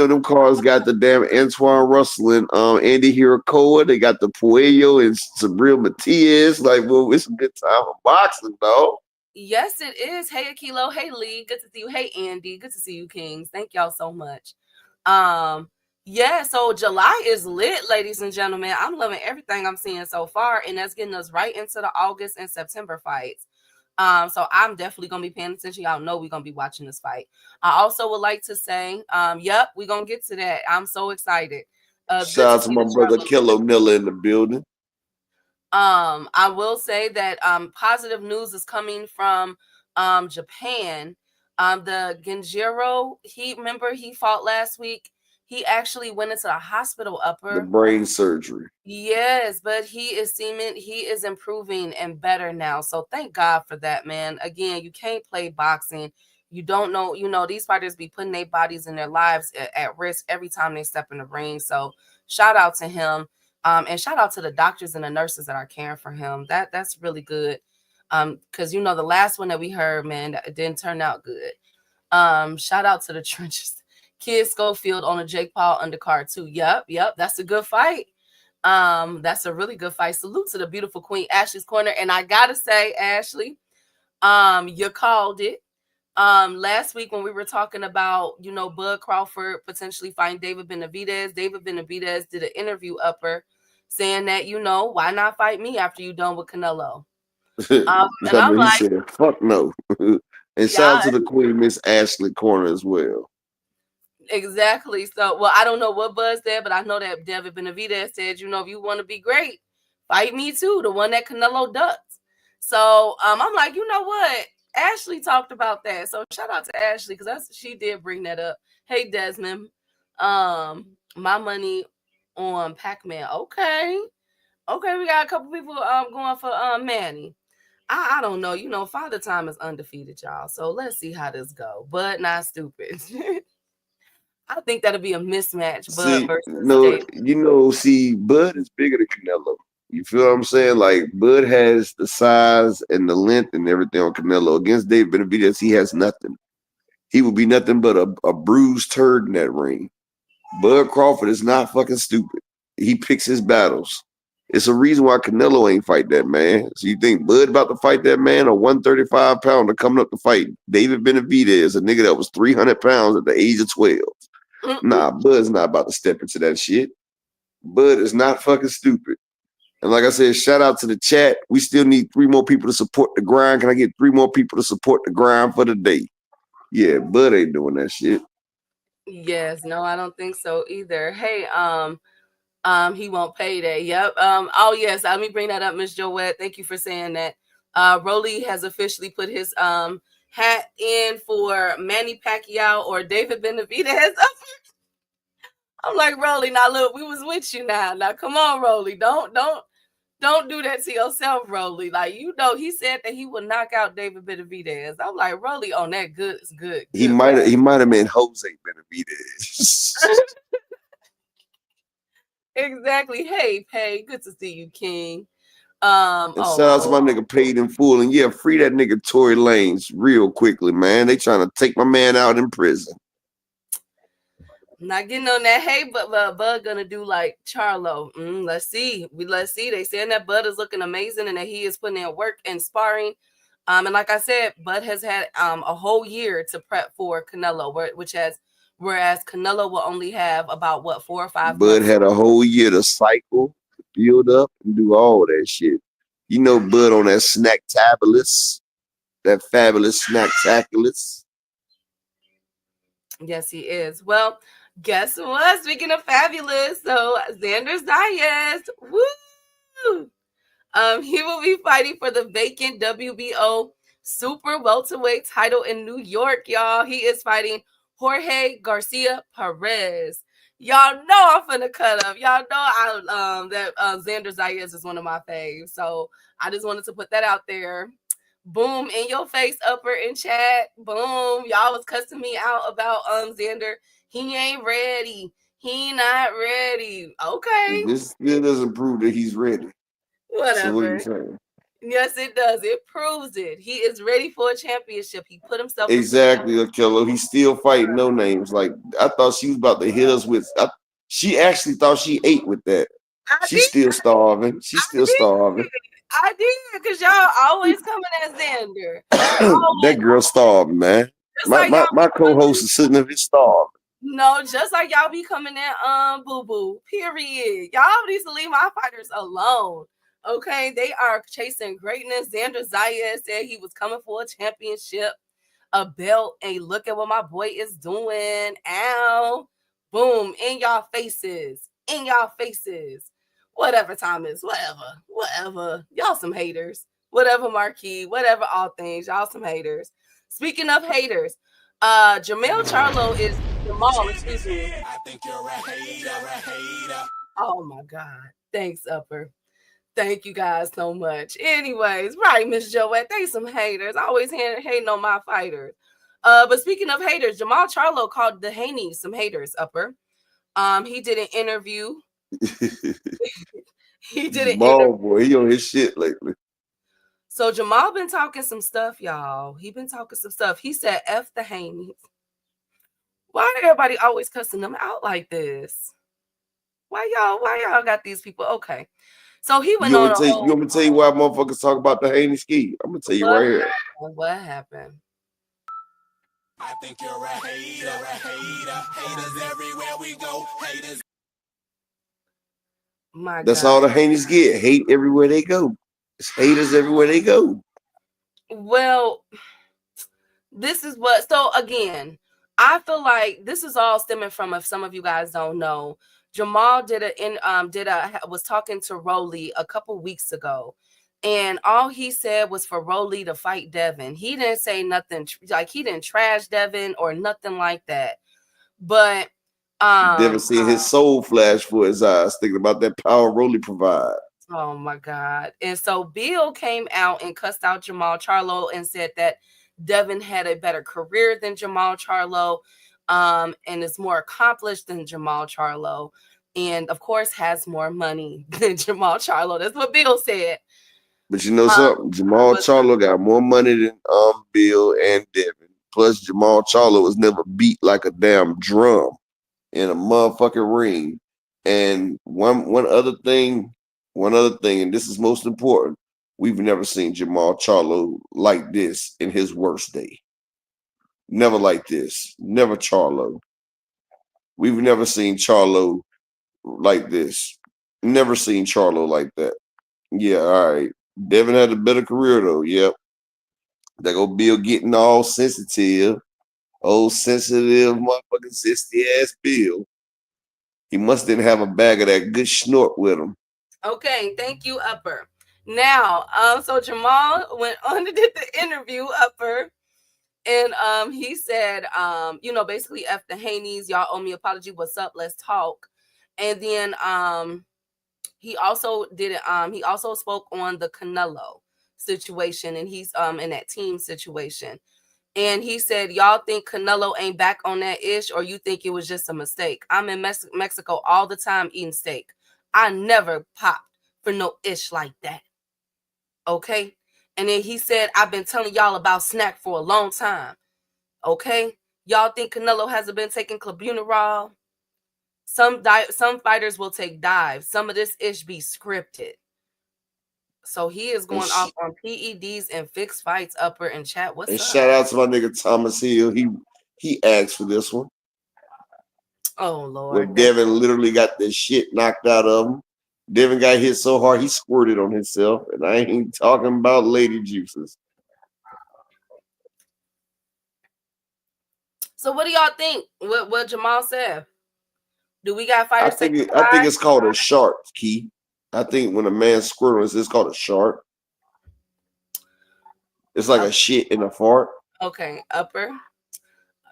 them cards got the damn Antoine Russell and Andy Hirakoa. They got the Puello and Sabril Matias. Like, well, it's a good time for boxing, though. Yes, it is. Hey, Akilo. Hey, Lee. Good to see you. Hey, Andy. Good to see you, Kings. Thank y'all so much. Yeah, so July is lit, ladies and gentlemen. I'm loving everything I'm seeing so far, and that's getting us right into the August and September fights. So I'm definitely gonna be paying attention. Y'all know we're gonna be watching this fight. I also would like to say, yep, we're gonna get to that. I'm so excited. Shout out to my brother Kilo Miller in the building. I will say that positive news is coming from Japan. The Genjiro, he fought last week. He actually went into the hospital upper. The brain surgery. Yes, but he is improving and better now. So thank God for that, man. Again, you can't play boxing. You don't know, these fighters be putting their bodies and their lives at risk every time they step in the ring. So shout out to him. And shout out to the doctors and the nurses that are caring for him. That's really good. Because the last one that we heard, man, that didn't turn out good. Shout out to the trenches. Kid Schofield on a Jake Paul undercard too. Yep, that's a good fight. That's a really good fight. Salute to the beautiful queen, Ashley's Corner. And I gotta say, Ashley, you called it. Last week when we were talking about, Bud Crawford potentially fighting David Benavidez. David Benavidez did an interview upper saying that, why not fight me after you done with Canelo? I And I'm know he like, said, fuck no. And shout y'all, out to the Queen, Miss Ashley Corner as well. exactly. So, well, I don't know what Buzz said, but I know that David Benavidez said, if you want to be great, fight me too, the one that Canelo ducked. So I'm like, you know what? Ashley talked about that. So shout out to Ashley, because she did bring that up. Hey, Desmond, my money on Pac-Man. Okay, we got a couple people going for Manny. I don't know. Father Time is undefeated, y'all. So let's see how this go. But not stupid. I think that'll be a mismatch, Bud See, versus no, David. Bud is bigger than Canelo. You feel what I'm saying? Like, Bud has the size and the length and everything on Canelo. Against David Benavidez, he has nothing. He would be nothing but a bruised turd in that ring. Bud Crawford is not fucking stupid. He picks his battles. It's a reason why Canelo ain't fight that man. So you think Bud about to fight that man, a 135 pounder coming up to fight David Benavidez, a nigga that was 300 pounds at the age of 12. Nah, Bud's not about to step into that shit. Bud is not fucking stupid. And like I said, shout out to the chat. We still need 3 more people to support the grind. Can I get 3 more people to support the grind for the day? Yeah, Bud ain't doing that shit. Yes, no, I don't think so either. Hey, he won't pay that. Yep. Oh yes, let me bring that up, Miss Joette. Thank you for saying that. Rolly has officially put his hat in for Manny Pacquiao or David Benavidez. I'm like, Rolly, now look, we was with you now. Now come on, Rolly. Don't do that to yourself, Rolly. Like, he said that he would knock out David Benavidez. I'm like, Rolly on that good. He might have meant Jose Benavidez. Exactly. Hey, Pay, good to see you, King. And shout out to my nigga Paid in Full. And yeah, free that nigga Tory Lanez real quickly, man. They trying to take my man out in prison. Not getting on that. Hey, but Bud gonna do like Charlo. Let's see. They saying that Bud is looking amazing and that he is putting in work and sparring. And like I said, Bud has had a whole year to prep for Canelo, whereas Canelo will only have about 4 or 5 Bud months. had a whole year to cycle, build up, and do all that shit. You know, Bud on that snacktabulous, that fabulous snacktaculous. Yes, he is. Well, guess what? Speaking of fabulous, so Xander Zayas, woo! He will be fighting for the vacant WBO super welterweight title in New York, y'all. He is fighting Jorge Garcia Perez. Y'all know I'm finna cut up. Y'all know that Xander Zayas is one of my faves. So I just wanted to put that out there. Boom, in your face, upper in chat. Boom. Y'all was cussing me out about Xander. He ain't ready. He not ready. Okay. This still doesn't prove that he's ready. Whatever. So what are you saying? Yes, it does. It proves it. He is ready for a championship. He put himself exactly, Akello. He's still fighting no names. Like, I thought she was about to hit us with. She actually thought she ate with that. She's still starving. She's still starving. I did, because y'all always coming at Xander. That girl starved, man. My co-host is sitting there starved. No, just like y'all be coming at Boo Boo. Period. Y'all need to leave my fighters alone. Okay, they are chasing greatness. Xander Zayas said he was coming for a championship, a belt, and look at what my boy is doing. Ow. Boom, in y'all faces. In y'all faces. Whatever time is, whatever. Y'all some haters. Whatever, Marquis, whatever, all things. Y'all some haters. Speaking of haters, Jamel Charlo is Jamal, excuse me. I think you're a hater. Oh my God. Thanks, Upper. Thank you guys so much. Anyways, right, Miss Joette, they some haters. Always hating on my fighters. But speaking of haters, Jamal Charlo called the Haney some haters, Upper. He did an interview. He did an interview. Boy, he on his shit lately. So Jamal been talking some stuff, y'all. He been talking some stuff. He said, F the Haneys. Why everybody always cussing them out like this? Why y'all got these people? Okay. So he went on. You want me to tell you why motherfuckers talk about the Haney ski? I'm gonna tell you right here. What happened? I think you're a hater. Haters everywhere we go. Haters. My That's God. all the haters get. Hate everywhere they go. It's haters everywhere they go. Well, this is what. So again, I feel like this is all stemming from. If some of you guys don't know, Jamal was talking to Rolly a couple weeks ago, and all he said was for Rolly to fight Devin. He didn't say nothing like he didn't trash Devin or nothing like that. But Devin seeing his soul flash for his eyes, thinking about that power Rolly provide. oh my God. And so Bill came out and cussed out Jamal Charlo and said that Devin had a better career than Jamal Charlo, and is more accomplished than Jamal Charlo, and of course has more money than Jamal Charlo. That's what Bill said. But you know something? Jamal Charlo got more money than Bill and Devin. Plus, Jamal Charlo was never beat like a damn drum in a motherfucking ring. And one other thing, and this is most important, we've never seen Jamal Charlo like this in his worst day. Never like this. Never Charlo. We've never seen Charlo like this. Never seen Charlo like that. Yeah, all right. Devin had a better career though. Yep. There go Bill getting all sensitive. Old sensitive motherfucking sissy ass Bill. He must didn't have a bag of that good snort with him. Okay, thank you, Upper. Now, so Jamal went on to did the interview, Upper, and he said, basically F the Haneys, y'all owe me an apology. What's up? Let's talk. And then he also did it. He also spoke on the Canelo situation, and he's in that team situation. And he said, y'all think Canelo ain't back on that ish, or you think it was just a mistake? I'm in Mexico all the time eating steak. I never popped for no ish like that. Okay? And then he said, I've been telling y'all about snack for a long time. Okay? Y'all think Canelo hasn't been taking clobunarol? Some fighters will take dives. Some of this ish be scripted. So he is going off on PEDs and fixed fights, Upper and chat. What's up? Shout out to my nigga Thomas Hill. He asked for this one. Oh Lord. Where Devin literally got this shit knocked out of him. Devin got hit so hard he squirted on himself. And I ain't talking about lady juices. So what do y'all think? What Jamal said? Do we got fighters? I think it's called a shark, Key. I think when a man squirts, it's called a shark. It's like a shit in a fart. Okay, Upper.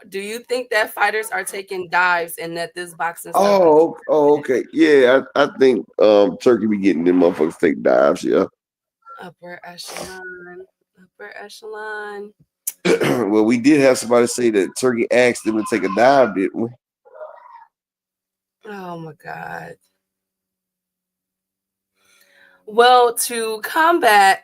Do you think that fighters are taking dives and that this boxing stuff? Oh, okay. Yeah, I think Turkey be getting them motherfuckers take dives, yeah. Upper echelon. Well, we did have somebody say that Turkey asked them to take a dive, didn't we? Oh my God. Well, to combat,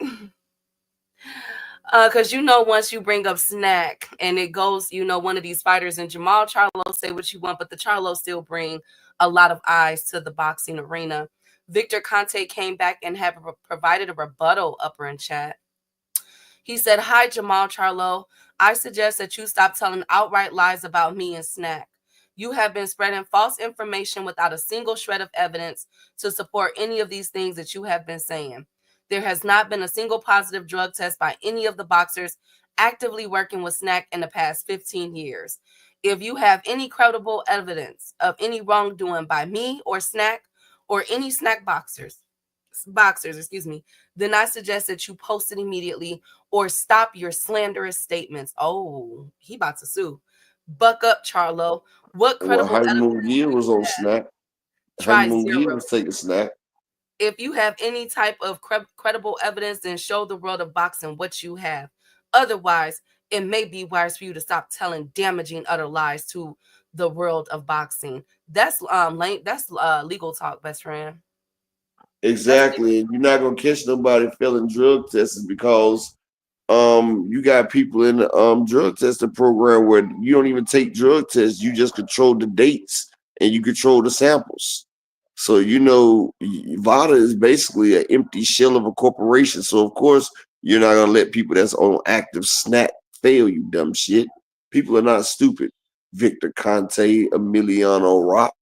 because once you bring up snack and it goes, one of these fighters and Jamal Charlo, say what you want, but the Charlo still bring a lot of eyes to the boxing arena. Victor Conte came back and have provided a rebuttal, Upper in chat. He said, hi, Jamal Charlo. I suggest that you stop telling outright lies about me and Snack. You have been spreading false information without a single shred of evidence to support any of these things that you have been saying. There has not been a single positive drug test by any of the boxers actively working with Snack in the past 15 years. If you have any credible evidence of any wrongdoing by me or Snack or any Snack boxers, then I suggest that you post it immediately or stop your slanderous statements. Oh, he about to sue. Buck up, Charlo. What credible evidence? Gear was on Snack. Gear was taking Snack. If you have any type of credible evidence, then show the world of boxing what you have. Otherwise, it may be wise for you to stop telling damaging utter lies to the world of boxing. That's legal talk, best friend. Exactly. You're not gonna catch nobody failing drug tests because you got people in the drug testing program where you don't even take drug tests, you just control the dates and you control the samples. So VADA is basically an empty shell of a corporation. So of course you're not gonna let people that's on active Snack fail, you dumb shit. People are not stupid. Victor Conte, Emiliano Rock.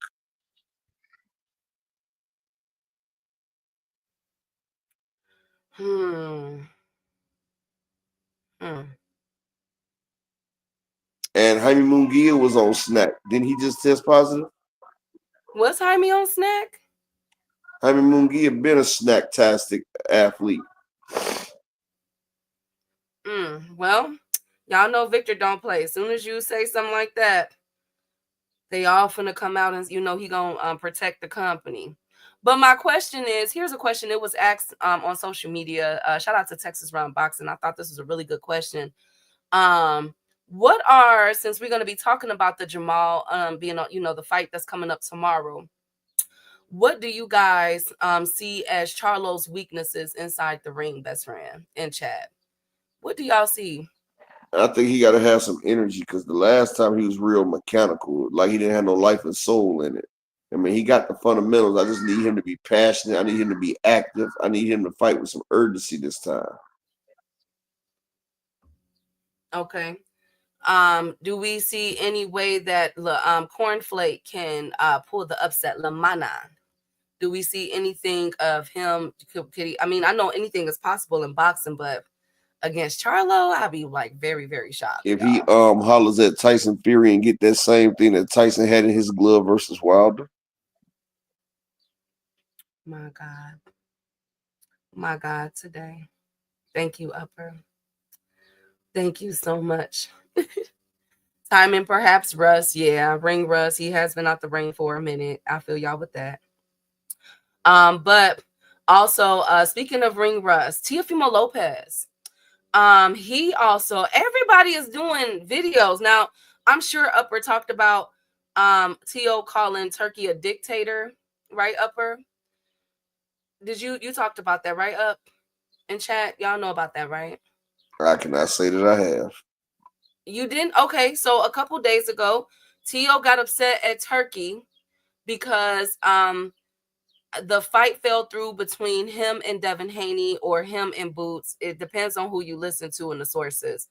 Hmm. Hmm. And Jaime Munguia was on snack. Didn't he just test positive? Was Jaime on snack? Jaime Munguia been a snack-tastic athlete. Well, y'all know Victor don't play. As soon as you say something like that, they all finna come out and he gonna protect the company. But my question is, here's a question. It was asked on social media. Shout out to Texas Round Boxing. I thought this was a really good question. What are, since we're gonna be talking about the Jamal being the fight that's coming up tomorrow, what do you guys see as Charlo's weaknesses inside the ring, best friend in chat? What do y'all see? I think he got to have some energy because the last time he was real mechanical, like he didn't have no life and soul in it. I mean, he got the fundamentals. I just need him to be passionate. I need him to be active. I need him to fight with some urgency this time. Okay. Do we see any way that Cornflake can pull the upset Lamana? Do we see anything of him? Could he, I mean, I know anything is possible in boxing, but against Charlo, I'd be like very, very shocked. If he hollers at Tyson Fury and get that same thing that Tyson had in his glove versus Wilder. My God. My God, today. Thank you, Upper. Thank you so much. Timing perhaps Russ. Yeah, ring Russ. He has been out the ring for a minute. I feel y'all with that. But also, speaking of ring Russ, Teofimo Lopez. He also, everybody is doing videos. Now, I'm sure Upper talked about Tio calling Turkey a dictator, right, Upper? Did you talked about that, right, Up in chat? Y'all know about that, right? I cannot say that I have. You didn't? Okay, so a couple days ago, Tio got upset at Turkey because the fight fell through between him and Devin Haney or him and Boots. It depends on who you listen to and the sources.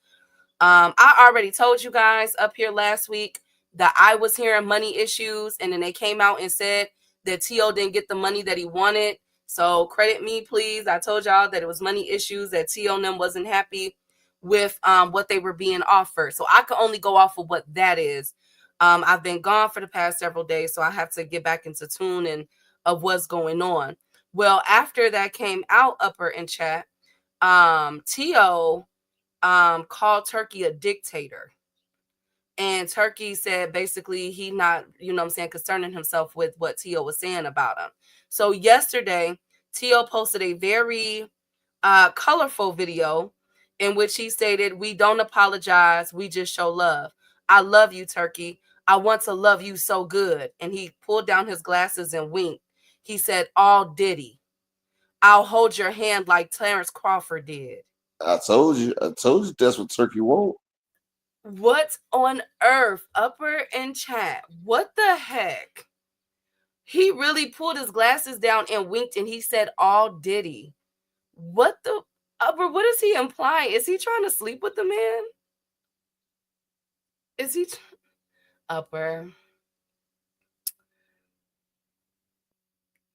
I already told you guys up here last week that I was hearing money issues, and then they came out and said that Tio didn't get the money that he wanted. So credit me, please. I told y'all that it was money issues, that Tio and them wasn't happy with what they were being offered. So I can only go off of what that is. I've been gone for the past several days, so I have to get back into tune and of what's going on. Well, after that came out, Upper in chat, Tio called Turkey a dictator. And Turkey said basically he not, concerning himself with what Tio was saying about him. So yesterday, Tio posted a very colorful video in which he stated, "We don't apologize, we just show love. I love you, Turkey. I want to love you so good." And he pulled down his glasses and winked. He said, "All Diddy. I'll hold your hand like Terrence Crawford did." I told you that's what Turkey wants. What on earth, Upper in chat? What the heck? He really pulled his glasses down and winked and he said, "All Diddy." What the Upper? What is he implying? Is he trying to sleep with the man? Is he Upper?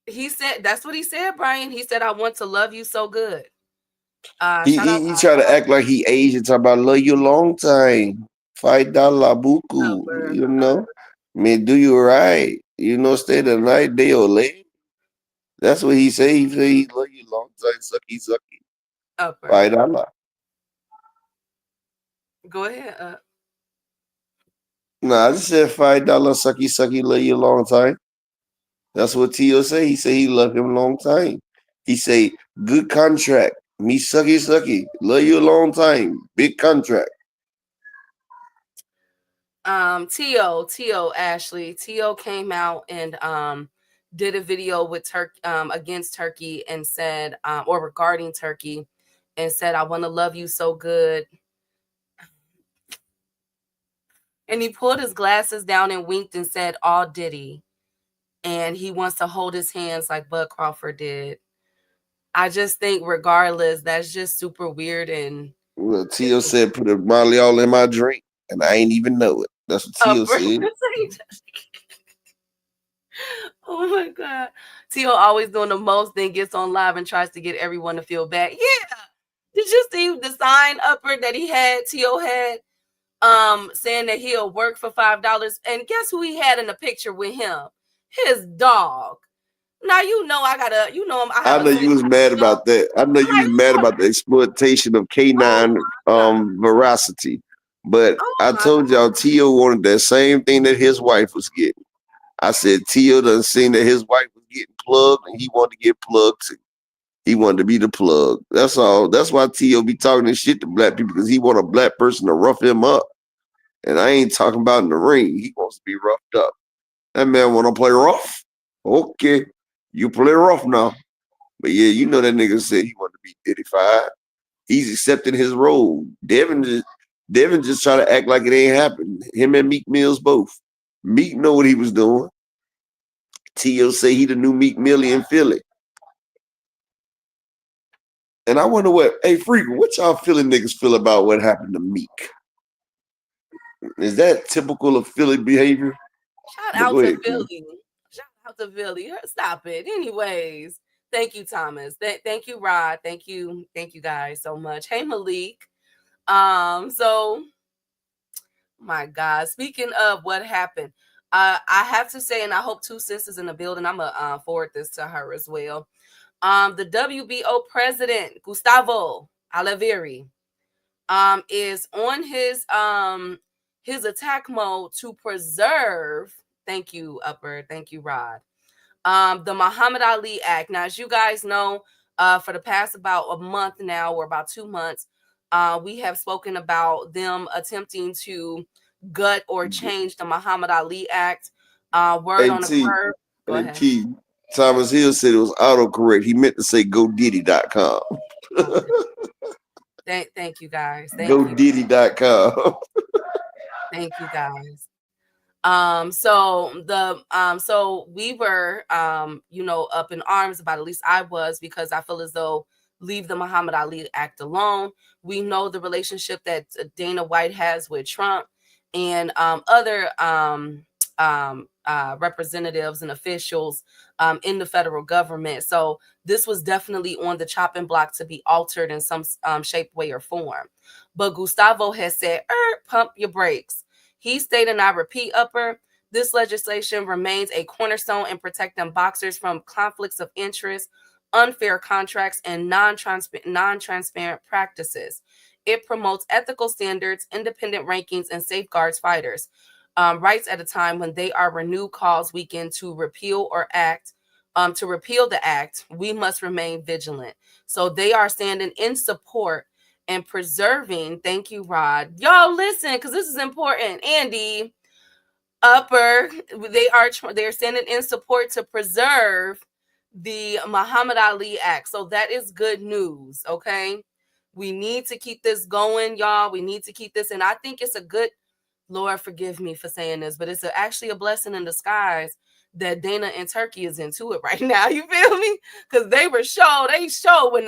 He said, that's what he said, Brian. He said, "I want to love you so good." He try to act like he Asian, talk about love you a long time. $5 buku, you know. Me do you right. You know, stay the night, day or late. That's what he say. He say he love you a long time, sucky. Upper. $5. Go ahead. Nah, I just said $5 sucky, love you a long time. That's what Tio say. He say he love him a long time. He say, good contract. Me sucky. Love you a long time. Big contract. Tio Ashley. Tio came out and did a video with Turkey against Turkey and said, or regarding Turkey, and said, "I want to love you so good." And he pulled his glasses down and winked and said, "All Diddy." And he wants to hold his hands like Bud Crawford did. I just think regardless, that's just super weird. And well, Tio said, put a Molly all in my drink, and I ain't even know it. That's what Tio said. Oh my God. Tio always doing the most, then gets on live and tries to get everyone to feel bad. Yeah. Did you see the sign upper that he had? Tio had saying that he'll work for $5. And guess who he had in the picture with him? His dog. Now you know I gotta, you know I have I a know sweet you was mad dog. about that. I know you was mad about the exploitation of canine veracity. But I told y'all Tio wanted that same thing that his wife was getting. I said Tio done seen that his wife was getting plugged and he wanted to get plugged too. He wanted to be the plug. That's all. That's why Tio be talking this shit to black people, because he want a black person to rough him up. And I ain't talking about in the ring. He wants to be roughed up. That man want to play rough? Okay. You play rough now. But yeah, you know that nigga said he wanted to be diddy-fied. He's accepting his role. Devin just trying to act like it ain't happened. Him and Meek Mills both. Meek know what he was doing. Tio say he the new Meek Millie in Philly. And I wonder Freakin', what y'all Philly niggas feel about what happened to Meek? Is that typical of Philly behavior? Shout out to Philly. Shout out to Philly. Stop it. Anyways, thank you, Thomas. Thank you, Rod. Thank you guys so much. Hey, Malik. So my God, speaking of what happened, I have to say, and I hope Two Sisters in the building, I'm gonna forward this to her as well. The WBO president, Gustavo Aleveri, is on his attack mode to preserve. Thank you, Upper. Thank you, Rod. The Muhammad Ali Act. Now, as you guys know, for the past about a month now, or about 2 months, we have spoken about them attempting to gut or change the Muhammad Ali Act. Word on the curb. Go ahead. Key, Thomas Hill said it was autocorrect. He meant to say GoDiddy.com. Thank you guys. GoDiddy.com. Thank you guys. So we were up in arms about, at least I was, because I feel as though leave the Muhammad Ali Act alone. We know the relationship that Dana White has with Trump and other representatives and officials in the federal government. So this was definitely on the chopping block to be altered in some shape, way, or form. But Gustavo has said, pump your brakes. He stated, and I repeat, Upper, this legislation remains a cornerstone in protecting boxers from conflicts of interest, unfair contracts, and non-transparent practices. It promotes ethical standards, independent rankings, and safeguards fighters' rights at a time when they are renewed calls weekend to repeal the act. We must remain vigilant. So they are standing in support and preserving. Thank you, Rod. Y'all listen, because this is important. Andy, Upper, they're standing in support to preserve the Muhammad Ali Act. So that is good news. Okay, we need to keep this going, y'all. We need to keep this, and I think it's a good. Lord, forgive me for saying this, but it's actually a blessing in disguise that Dana and Turkey is into it right now. You feel me? Because they went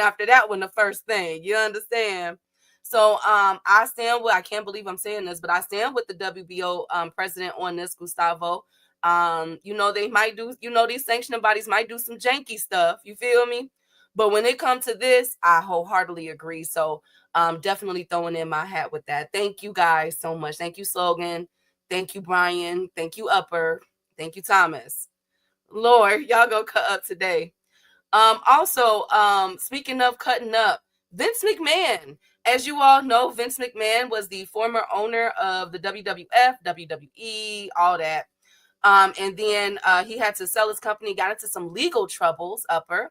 after that one the first thing. You understand? So I stand with, I can't believe I'm saying this, but I stand with the WBO president on this, Gustavo. They might do, these sanctioning bodies might do some janky stuff. You feel me? But when it comes to this, I wholeheartedly agree. So definitely throwing in my hat with that. Thank you guys so much. Thank you, Slogan. Thank you, Brian. Thank you, Upper. Thank you, Thomas. Lord, y'all go cut up today. Also, speaking of cutting up, Vince McMahon. As you all know, Vince McMahon was the former owner of the WWF, WWE, all that. And then he had to sell his company, got into some legal troubles, Upper,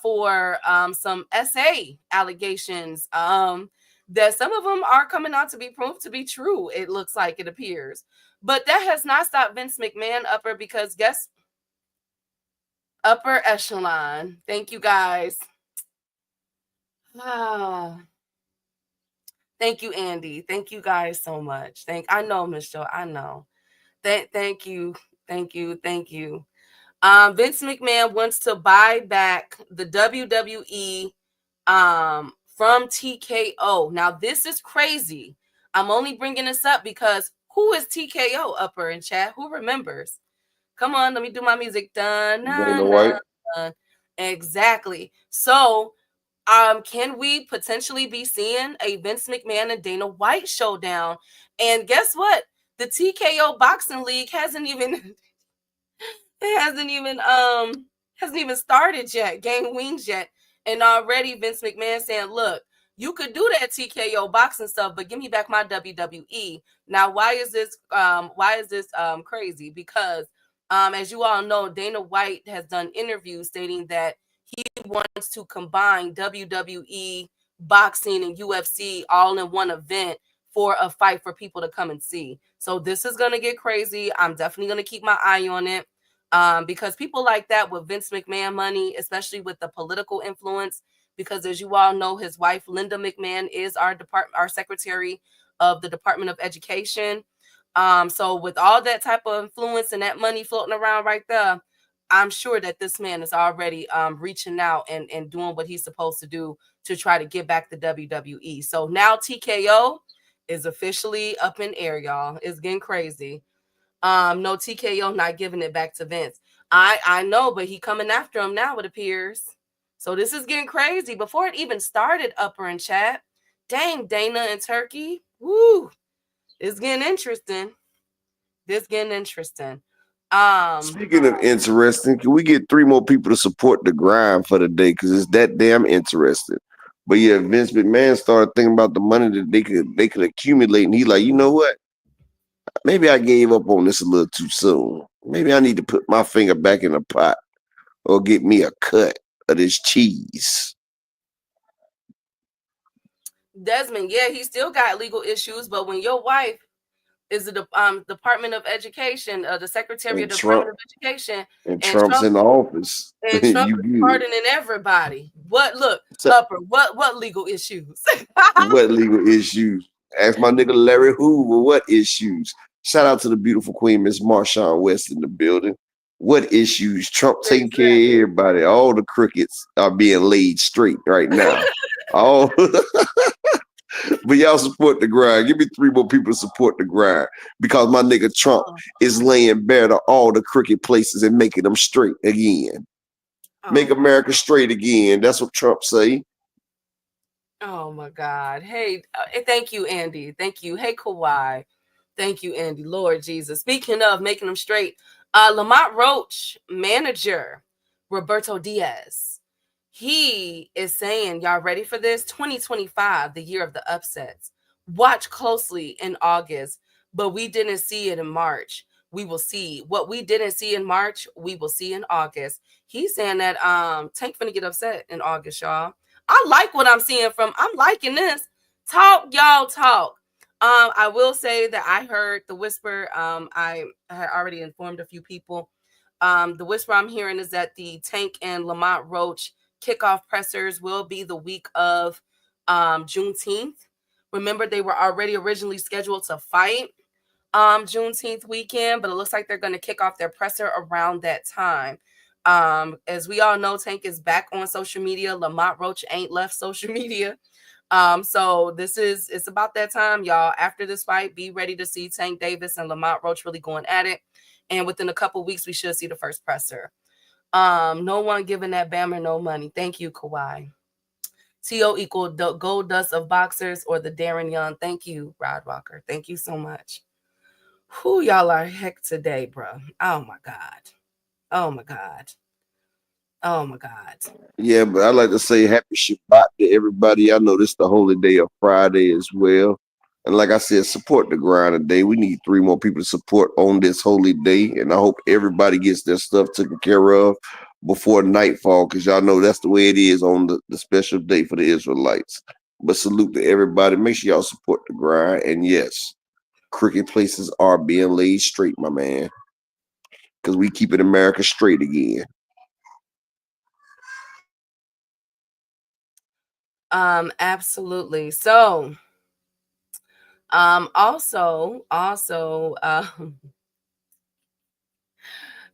for some SA allegations that some of them are coming out to be proved to be true. It looks like, it appears. But that has not stopped Vince McMahon, Upper, because guess upper echelon. Thank you, guys. Thank you, Andy. Thank you guys so much. I know, Miss Jo. I know. Thank you. Vince McMahon wants to buy back the WWE from TKO. Now, this is crazy. I'm only bringing this up because who is TKO, Upper in chat? Who remembers? Come on, let me do my music. Dun, Dana dun, White. dun. Exactly. So, can we potentially be seeing a Vince McMahon and Dana White showdown? And guess what? The TKO Boxing League hasn't even it hasn't even started yet, gained wings yet. And already Vince McMahon saying, look, you could do that TKO boxing stuff, but give me back my WWE. Now, why is this crazy? Because as you all know, Dana White has done interviews stating that he wants to combine WWE, boxing, and UFC all in one event for a fight for people to come and see. So this is gonna get crazy. I'm definitely gonna keep my eye on it. Because people like that with Vince McMahon money, especially with the political influence, because as you all know, his wife Linda McMahon is our secretary of the Department of Education. So with all that type of influence and that money floating around right there, I'm sure that this man is already reaching out and doing what he's supposed to do to try to get back the WWE. So now TKO is officially up in air, y'all. It's getting crazy. No, TKO not giving it back to Vince. I know, but he coming after him now, it appears. So this is getting crazy. Before it even started, Upper and Chat, dang, Dana and Turkey, woo, it's getting interesting. This getting interesting. Speaking of interesting, can we get 3 more people to support the grind for the day? Because it's that damn interesting. But yeah, Vince McMahon started thinking about the money that they could accumulate, and he like, you know what? Maybe I gave up on this a little too soon. Maybe I need to put my finger back in the pot or get me a cut of this cheese. Desmond, yeah, he still got legal issues, but when your wife is the Department of Education, the Secretary of And the Department Trump of Education, and and Trump's in the office. Trump You is good. pardoning everybody. What look, So, Upper, what legal issues? what legal issues? Ask my nigga Larry Hoover what issues. Shout out to the beautiful queen, Miss Marshawn West in the building. What issues? Trump taking care of everybody. All the crickets are being laid straight right now. All but y'all support the grind. Give me 3 more people to support the grind. Because my nigga Trump is laying bare to all the crooked places and making them straight again. Make America straight again. That's what Trump say. Oh my God. Hey, thank you, Andy. Thank you. Hey, Kawhi. Thank you, Andy. Lord Jesus. Speaking of making them straight, Lamont Roach, manager, Roberto Diaz. He is saying, y'all ready for this? 2025, the year of the upsets. Watch closely in August, but we didn't see it in March. We will see what we didn't see in March. We will see in August. He's saying that Tank finna get upset in August, y'all. I like what I'm seeing from. I'm liking this. Talk, y'all, talk. I will say that I heard the whisper. I had already informed a few people. The whisper I'm hearing is that the Tank and Lamont Roach kickoff pressers will be the week of Juneteenth. Remember, they were already originally scheduled to fight Juneteenth weekend, but it looks like they're going to kick off their presser around that time. As we all know, Tank is back on social media. Lamont Roach ain't left social media. So it's about that time, y'all. After this fight, be ready to see Tank Davis and Lamont Roach really going at it. And within a couple weeks, we should see the first presser. No one giving that Bammer no money. Thank you, Kawhi. TO equal the gold dust of boxers or the Darren Young. Thank you, Rod Walker. Thank you so much. Who y'all are heck today, bro? Oh my God. Oh my God. Oh my God. Yeah, but I'd like to say happy Shabbat to everybody. I know this is the holy day of Friday as well. And like I said, support the grind today. We need 3 more people to support on this holy day. And I hope everybody gets their stuff taken care of before nightfall, because y'all know that's the way it is on the special day for the Israelites. But salute to everybody. Make sure y'all support the grind. And yes, crooked places are being laid straight, my man. Because we keeping America straight again. Absolutely. So, also,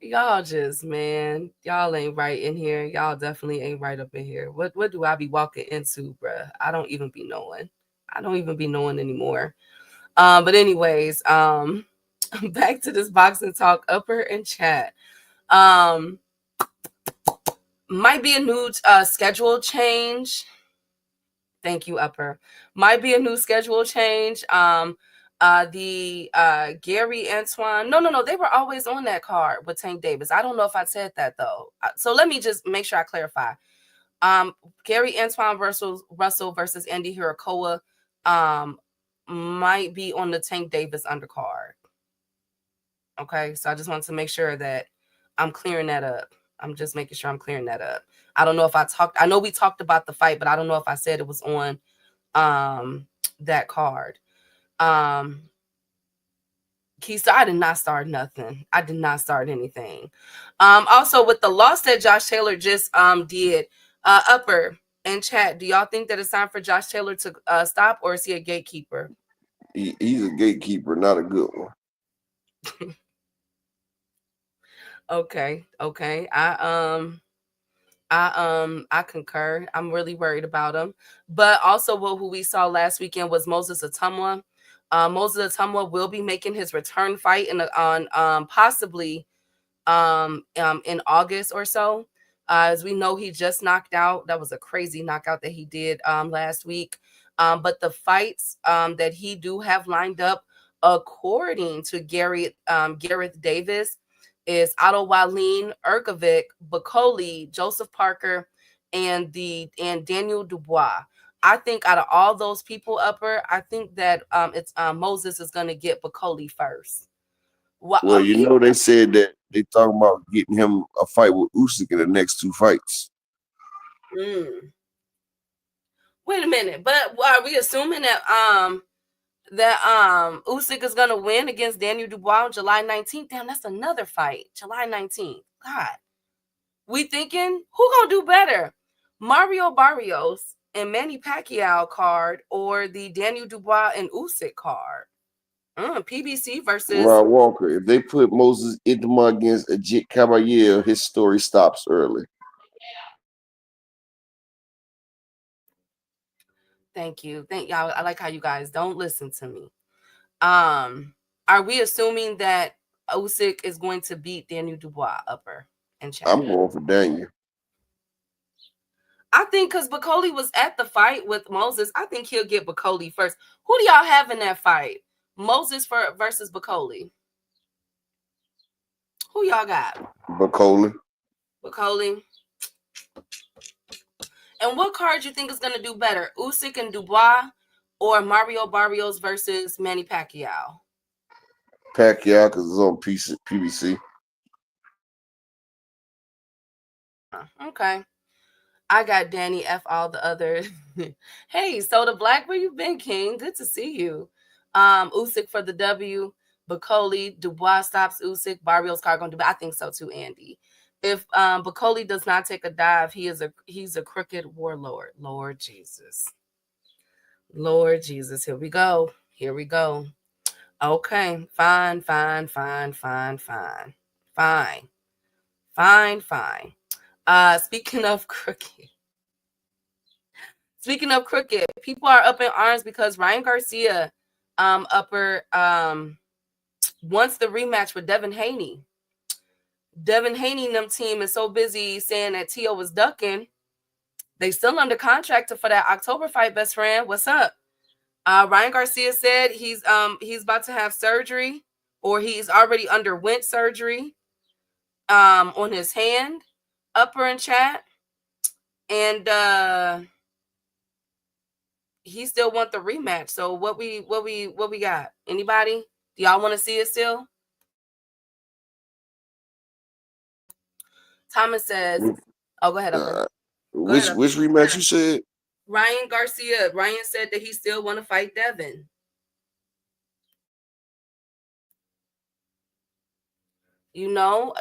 y'all just, man, y'all ain't right in here. Y'all definitely ain't right up in here. What do I be walking into, bruh? I don't even be knowing. I don't even be knowing anymore. But anyways, back to this boxing talk, upper and chat. Might be a new schedule change. Thank you, upper. Might be a new schedule change. The Gary Antoine. No. They were always on that card with Tank Davis. I don't know if I said that though. So let me just make sure I clarify. Gary Antoine versus Russell versus Andy Hirakawa might be on the Tank Davis undercard. Okay, so I just want to make sure that I'm clearing that up. I'm just making sure I'm clearing that up. I don't know if I know we talked about the fight, but I don't know if I said it was on that card. Keisha, I did not start nothing. I did not start anything. Also with the loss that Josh Taylor just did, upper and chat, do y'all think that it's time for Josh Taylor to stop, or is he a gatekeeper? He's a gatekeeper, not a good one. Okay. I concur. I'm really worried about him. But also who we saw last weekend was Moses Atumwa. Moses Atumwa will be making his return fight on possibly in August or so. As we know, he just knocked out. That was a crazy knockout that he did last week. But the fights that he do have lined up, according to Gareth Davis, is Otto Wallin, Erkovic, Bacoli, Joseph Parker, and Daniel Dubois. I think out of all those people, upper, I think that it's Moses is going to get Bacoli first. Well, they said that they talking about getting him a fight with Usyk in the next 2 fights. Wait a minute, but are we assuming that Usyk is gonna win against Daniel Dubois on July 19th? Damn, that's another fight. July 19th. God. We thinking who gonna do better? Mario Barrios and Manny Pacquiao card, or the Daniel Dubois and Usyk card? PBC versus Ron Walker. If they put Moses Idema against Ajit Caballero, his story stops early. Thank you. I like how you guys don't listen to me. Are we assuming that Usyk is going to beat Daniel Dubois, upper and chat? I'm going for Daniel. I think because Bacoli was at the fight with Moses, I think he'll get Bacoli first. Who do y'all have in that fight? Moses versus Bacoli. Who y'all got? Bacoli. And what card you think is going to do better? Usyk and Dubois, or Mario Barrios versus Manny Pacquiao? Pacquiao, because it's on PBC. Okay. I got Danny F all the others. Hey, Soda Black, where you been, King? Good to see you. Usyk for the W. Bacoli, Dubois stops Usyk. Barrios card going to do. I think so too, Andy. If Bacoli does not take a dive, he's a crooked warlord. Lord Jesus. Here we go. Okay. Fine. Speaking of crooked, people are up in arms because Ryan Garcia upper wants the rematch with Devin Haney. Devin Haney and them team is so busy saying that T.O. was ducking. They still under contract for that October fight, best friend. What's up? Ryan Garcia said he's about to have surgery, or he's already underwent surgery on his hand, upper in chat. And he still want the rematch. So what we got? Anybody? Do y'all want to see it still? Thomas says, "Oh, go ahead, upper." Which rematch you said? Ryan Garcia. Ryan said that he still want to fight Devin.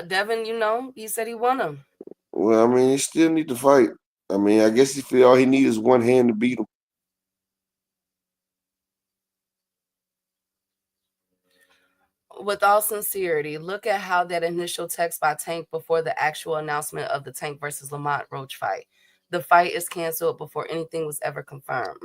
Devin, he said he won him. Well, I mean, he still need to fight. I mean, I guess he feel all he needs is one hand to beat him. With all sincerity, look at how that initial text by Tank before the actual announcement of the Tank versus Lamont Roach fight. The fight is canceled before anything was ever confirmed.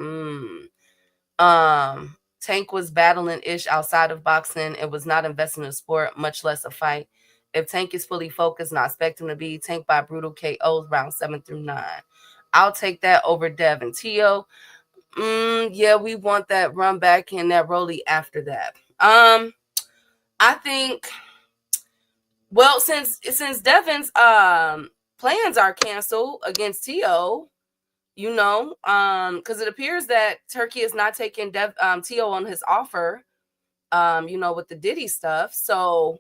Tank was battling Ish outside of boxing and was not invested in the sport, much less a fight. If Tank is fully focused, not expect him to be Tank by brutal KOs round 7 through 9. I'll take that over Dev and Tio. Yeah, we want that run back and that Rolly after that. I think, well, since Devin's plans are canceled against Tio, because it appears that Turkey is not taking Tio on his offer, with the Diddy stuff. So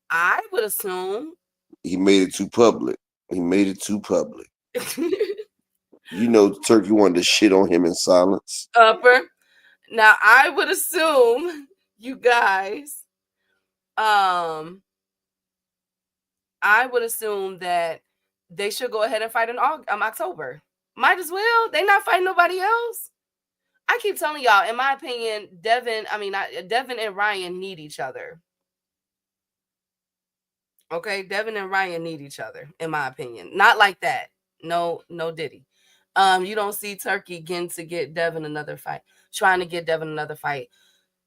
I would assume he made it too public. Turkey wanted to shit on him in silence. Upper. Now I would assume you guys, I would assume that they should go ahead and fight in October. Might as well. They not fighting nobody else. I keep telling y'all, in my opinion, Devin and Ryan need each other. Okay, Devin and Ryan need each other, in my opinion. Not like that. No Diddy. You don't see Turkey getting to get Devin another fight. Trying to get Devin another fight.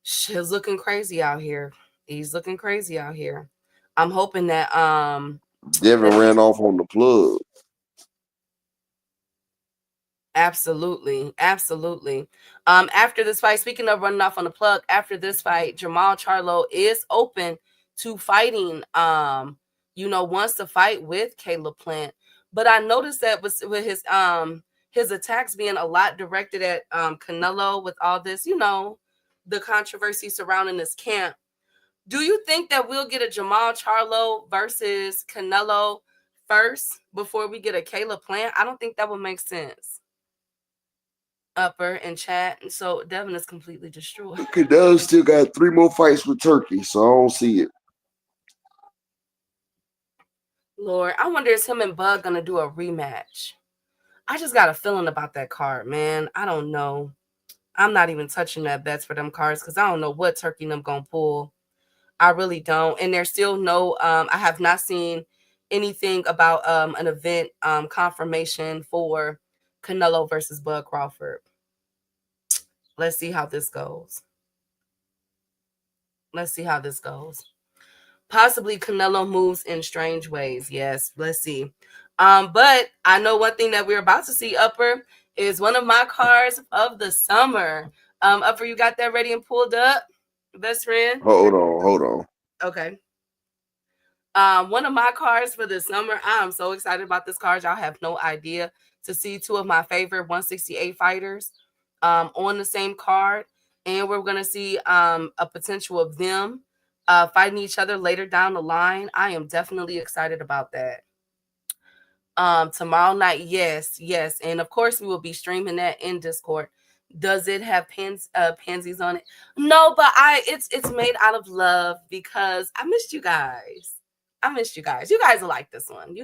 He's looking crazy out here. I'm hoping that Devin ran off on the plug. Absolutely. After this fight, speaking of running off on the plug, after this fight, Jamal Charlo is open to fighting. Wants to fight with Caleb Plant, but I noticed that with his attacks being a lot directed at Canelo with all this, the controversy surrounding this camp. Do you think that we'll get a Jamal Charlo versus Canelo first before we get a Caleb Plant? I don't think that would make sense. Upper and chat. So Devin is completely destroyed. Canelo still got 3 more fights with Turkey, so I don't see it. Lord, I wonder is him and Bug gonna do a rematch? I just got a feeling about that card, man. I don't know. I'm not even touching that bets for them cards because I don't know what Turkey and them gonna pull. I really don't. And there's still no I have not seen anything about an event confirmation for Canelo versus Bud Crawford. Let's see how this goes. Possibly Canelo moves in strange ways. Yes, let's see. But I know one thing that we're about to see, Upper, is one of my cards of the summer. Upper, you got that ready and pulled up, best friend? Hold on. Okay. One of my cards for the summer. I'm so excited about this card. Y'all have no idea. To see 2 of my favorite 168 fighters on the same card. And we're going to see a potential of them fighting each other later down the line. I am definitely excited about that. Tomorrow night, yes. And of course, we will be streaming that in Discord. Does it have pansies on it? No, but it's made out of love because I missed you guys. You guys will like this one.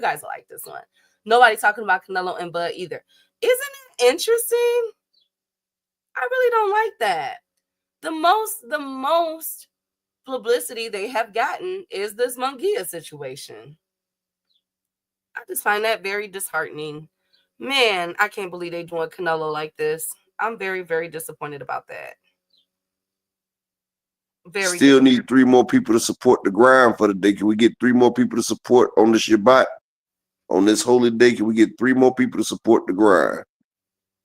Nobody talking about Canelo and Bud either. Isn't it interesting? I really don't like that. The most publicity they have gotten is this Munguia situation. I just find that very disheartening. Man, I can't believe they doing Canelo like this. I'm very, very disappointed about that. Still need 3 more people to support the grind for the day. Can we get 3 more people to support on the Shabbat? On this holy day, can we get 3 more people to support the grind?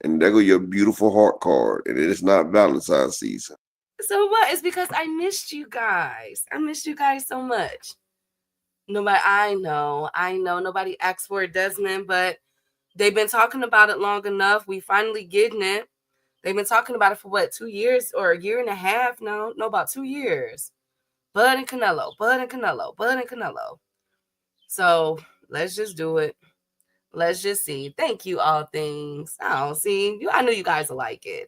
And there go your beautiful heart card. And it is not Valentine's season. So what? It's because I missed you guys. So much. I know. Nobody asked for it, Desmond, but they've been talking about it long enough. We finally getting it. They've been talking about it for what, 2 years or a year and a half? No, about 2 years. Bud and Canelo. So let's just do it. Let's just see. Thank you, all things. I knew you guys will like it.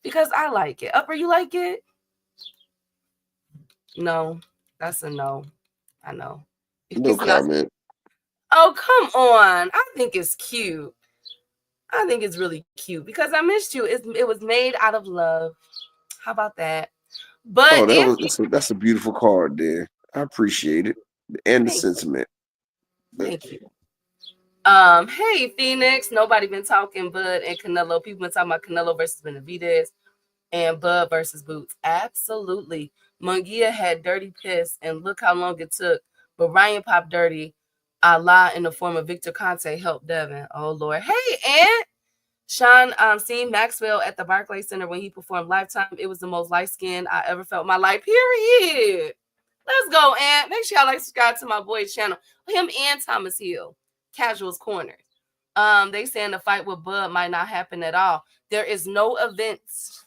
Because I like it. Upper, you like it? No, that's a no. I know. No comment. Oh, come on. I think it's cute. I think it's really cute because I missed you. It was made out of love. How about that? But that's a beautiful card there. I appreciate it. And the sentiment. Thank you. Hey, Phoenix. Nobody been talking Bud and Canelo. People been talking about Canelo versus Benavidez. and Bud versus Boots. Absolutely. Mungia had dirty piss, and look how long it took. But Ryan popped dirty. Allah in the form of Victor Conte helped Devin. Oh Lord. Hey, Aunt. Sean seen Maxwell at the Barclays Center when he performed Lifetime. It was the most light skinned I ever felt in my life. Period. Let's go, Aunt. Make sure y'all like subscribe to my boy's channel. Him and Thomas Hill. Casuals Corner. They saying the fight with Bud might not happen at all. There is no events.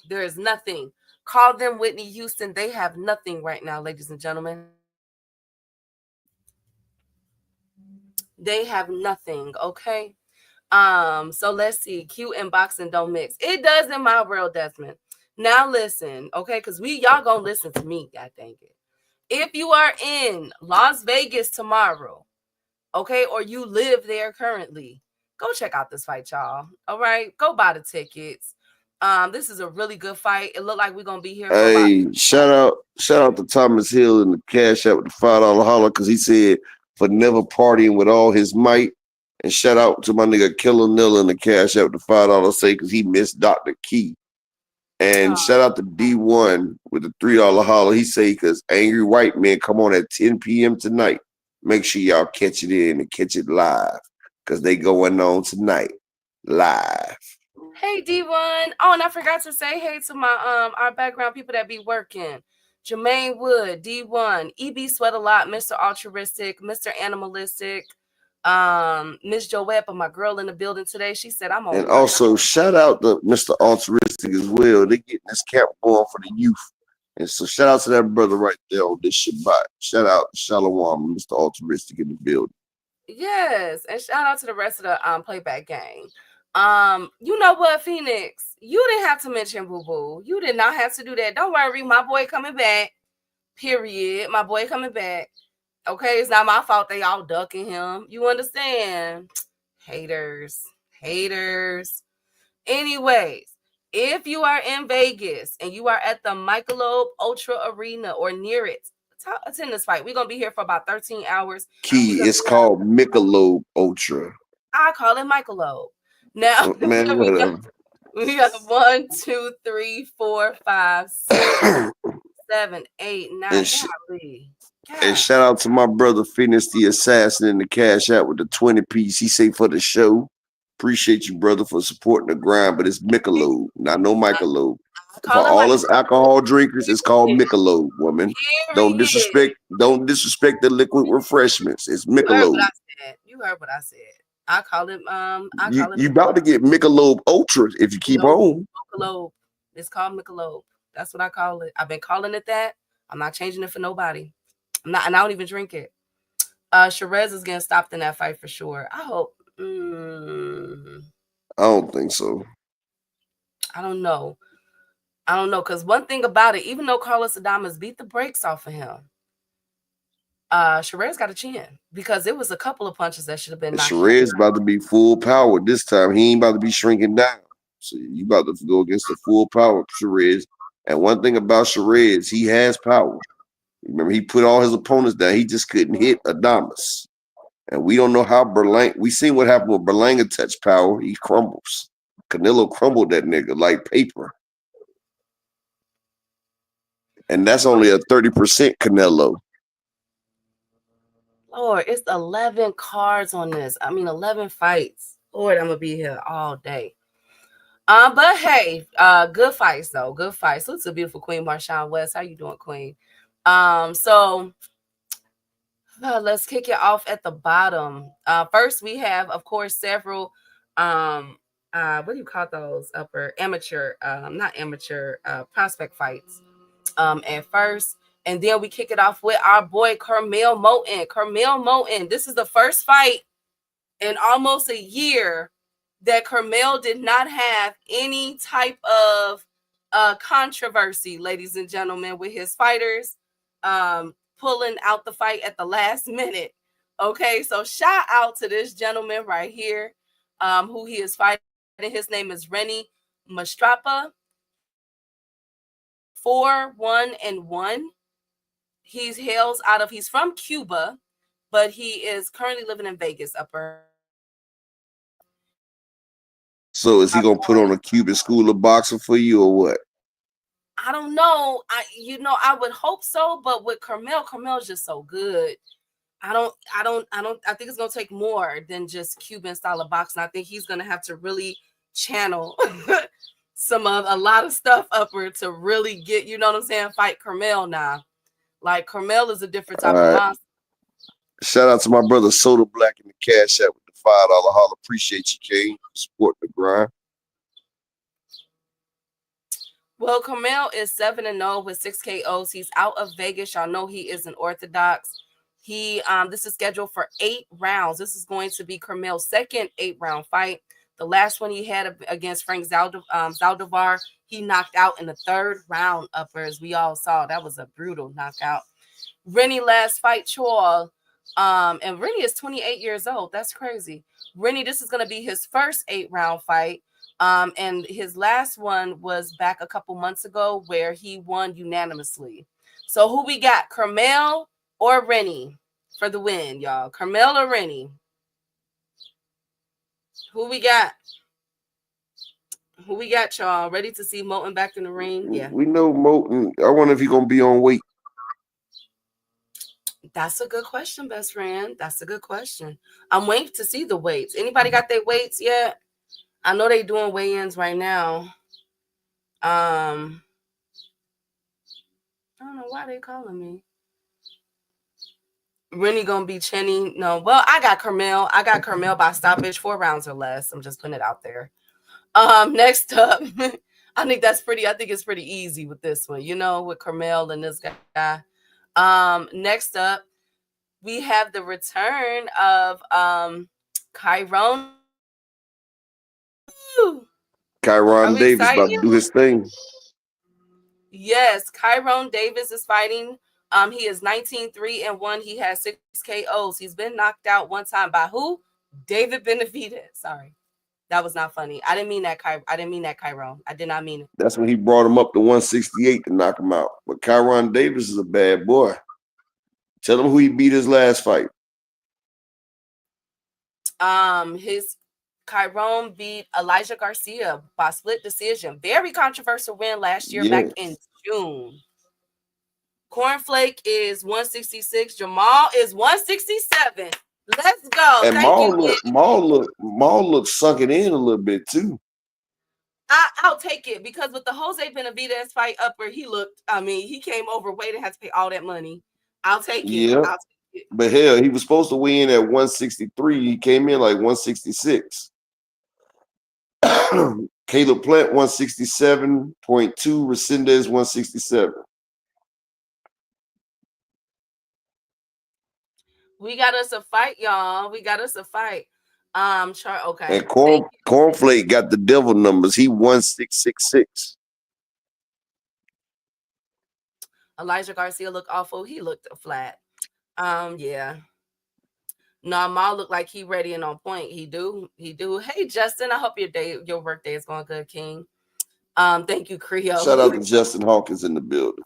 There is nothing. Call them Whitney Houston. They have nothing right now, ladies and gentlemen. They have nothing, okay? So let's see. Q and boxing don't mix. It does in my world, Desmond. Now listen, okay, because y'all gonna listen to me, god dang it. If you are in Las Vegas tomorrow, okay, or you live there currently, go check out this fight, y'all. All right, go buy the tickets. This is a really good fight. It looked like we're gonna be here. Hey, shout out to Thomas Hill and the cash out with the $5 holler because he said for never partying with all his might. And shout out to my nigga Killer Nilla and the cash out with the $5 say because he missed Dr. Key. And shout out to D1 with the $3 holler. He say because Angry White Man come on at 10 p.m. tonight. Make sure y'all catch it in and catch it live because they going on tonight live. Hey D1. Oh, and I forgot to say hey to my our background people that be working. Jermaine Wood, D1, EB Sweat a Lot, Mr. Altruistic, Mr. Animalistic, Miss Joette, my girl in the building today. She said I'm on. And also shout out to Mr. Altruistic as well. They getting this camp going for the youth. And so shout out to that brother right there on this Shabbat. Shout out to Shalom, Mr. Altruistic in the building. Yes, and shout out to the rest of the playback gang. You know what, Phoenix? You didn't have to mention Boo Boo. You did not have to do that. Don't worry, my boy coming back. Period. My boy coming back. Okay, it's not my fault they all ducking him. You understand? Haters. Anyways, if you are in Vegas and you are at the Michelob Ultra Arena or near it, attend this fight. We're gonna be here for about 13 hours. Key, it's called Michelob Ultra. I call it Michelob. Now, man, we got 1, 2, 3, 4, 5, 6, 7, 8, 9. And shout out to my brother Phoenix the Assassin in the cash out with the 20 piece. He say for the show. Appreciate you, brother, for supporting the grind, but it's Michelob, not no Michelob. For all us alcohol drinkers, it's called Michelob, woman. Don't disrespect the liquid refreshments. It's Michelob. You heard what I said. I call it you about to get Michelob Ultra if you keep on. Michelob. It's called Michelob. That's what I call it. I've been calling it that. I'm not changing it for nobody. And I don't even drink it. Sherez is getting stopped in that fight for sure. I hope. I don't think so. I don't know. Because one thing about it, even though Carlos Adames beat the brakes off of him, Sherez got a chin because it was a couple of punches that should have been. Sherez about to be full power this time. He ain't about to be shrinking down. So you about to go against the full power Sherez. And one thing about Sherez, he has power. Remember, he put all his opponents down. He just couldn't hit Adames. And we don't know how Berlanga. We seen what happened when Berlanga touched power. He crumbles. Canelo crumbled that nigga like paper. And that's only a 30% Canelo. Lord, it's 11 cards on this. 11 fights. Lord, I'm gonna be here all day. But hey, good fights though. Good fights. So it's a beautiful Queen Marshawn West. How you doing, Queen? So let's kick it off at the bottom. First, we have, of course, several what do you call those? Prospect fights. At first. And then we kick it off with our boy Carmel Moten. This is the first fight in almost a year that Carmel did not have any type of controversy, ladies and gentlemen, with his fighters pulling out the fight at the last minute. Okay, so shout out to this gentleman right here, who he is fighting. His name is Renny Mastrapa. 4-1-1. He's from Cuba, but he is currently living in Vegas. So is he gonna put on a Cuban school of boxing for you or what? I don't know. I would hope so, but with Carmel's just so good. I think it's gonna take more than just Cuban style of boxing. I think he's gonna have to really channel some of a lot of stuff upward to really get, you know what I'm saying, fight Carmel now. Like Carmel is a different type of monster. Shout out to my brother Soda Black in the Cash App with the $5 holler. Appreciate you, King. Support the grind. Well, Carmel is 7-0 with 6 KOs. He's out of Vegas. Y'all know he is an orthodox. This is scheduled for 8 rounds. This is going to be Carmel's second 8-round fight. The last one he had against Frank Zaldivar, he knocked out in the 3rd round upper, as we all saw. That was a brutal knockout. Rennie last fight, Chor. And Rennie is 28 years old. That's crazy. Rennie, this is going to be his first 8-round fight. And his last one was back a couple months ago where he won unanimously. So who we got? Carmel or Rennie for the win, y'all? Carmel or Rennie? Who we got? Who we got, y'all? Ready to see Moulton back in the ring? Yeah. We know Moulton. I wonder if he's going to be on weight. That's a good question, best friend. That's a good question. I'm waiting to see the weights. Anybody got their weights yet? I know they doing weigh-ins right now. I don't know why they calling me. Rennie gonna be Chenny. No, well, I got Carmel. By stoppage, 4 rounds or less. I'm just putting it out there. Next up, I think it's pretty easy with this one, with Carmel and this guy. Next up, we have the return of Kyron. Kyron Davis about to do his thing. Yes, Kyron Davis is fighting. He is 19-3-1. He has 6 KOs. He's been knocked out one time by who? David Benavidez. Sorry, that was not funny. I didn't mean that, Kyron. I did not mean it. That's when he brought him up to 168 to knock him out. But Kyron Davis is a bad boy. Tell him who he beat his last fight. His Kyron beat Elijah Garcia by split decision. Very controversial win last year, back in June. Cornflake is 166. Jamal is 167. Let's go. And Maul looks sunken in a little bit too. I'll take it because with the Jose Benavidez fight upper, he came overweight and had to pay all that money. I'll take it. Yeah. I'll take it. But hell, he was supposed to weigh in at 163. He came in like 166. Caleb Plant 167.2. Resendez 167. We got us a fight, y'all. We got us a fight. Okay. And Cornflake got the devil numbers. He 1666. Elijah Garcia looked awful. He looked flat. Yeah. No, Maul looked like he ready and on point. He do. Hey, Justin, I hope your work day is going good, King. Thank you, Creole. Shout out to Justin Hawkins in the building.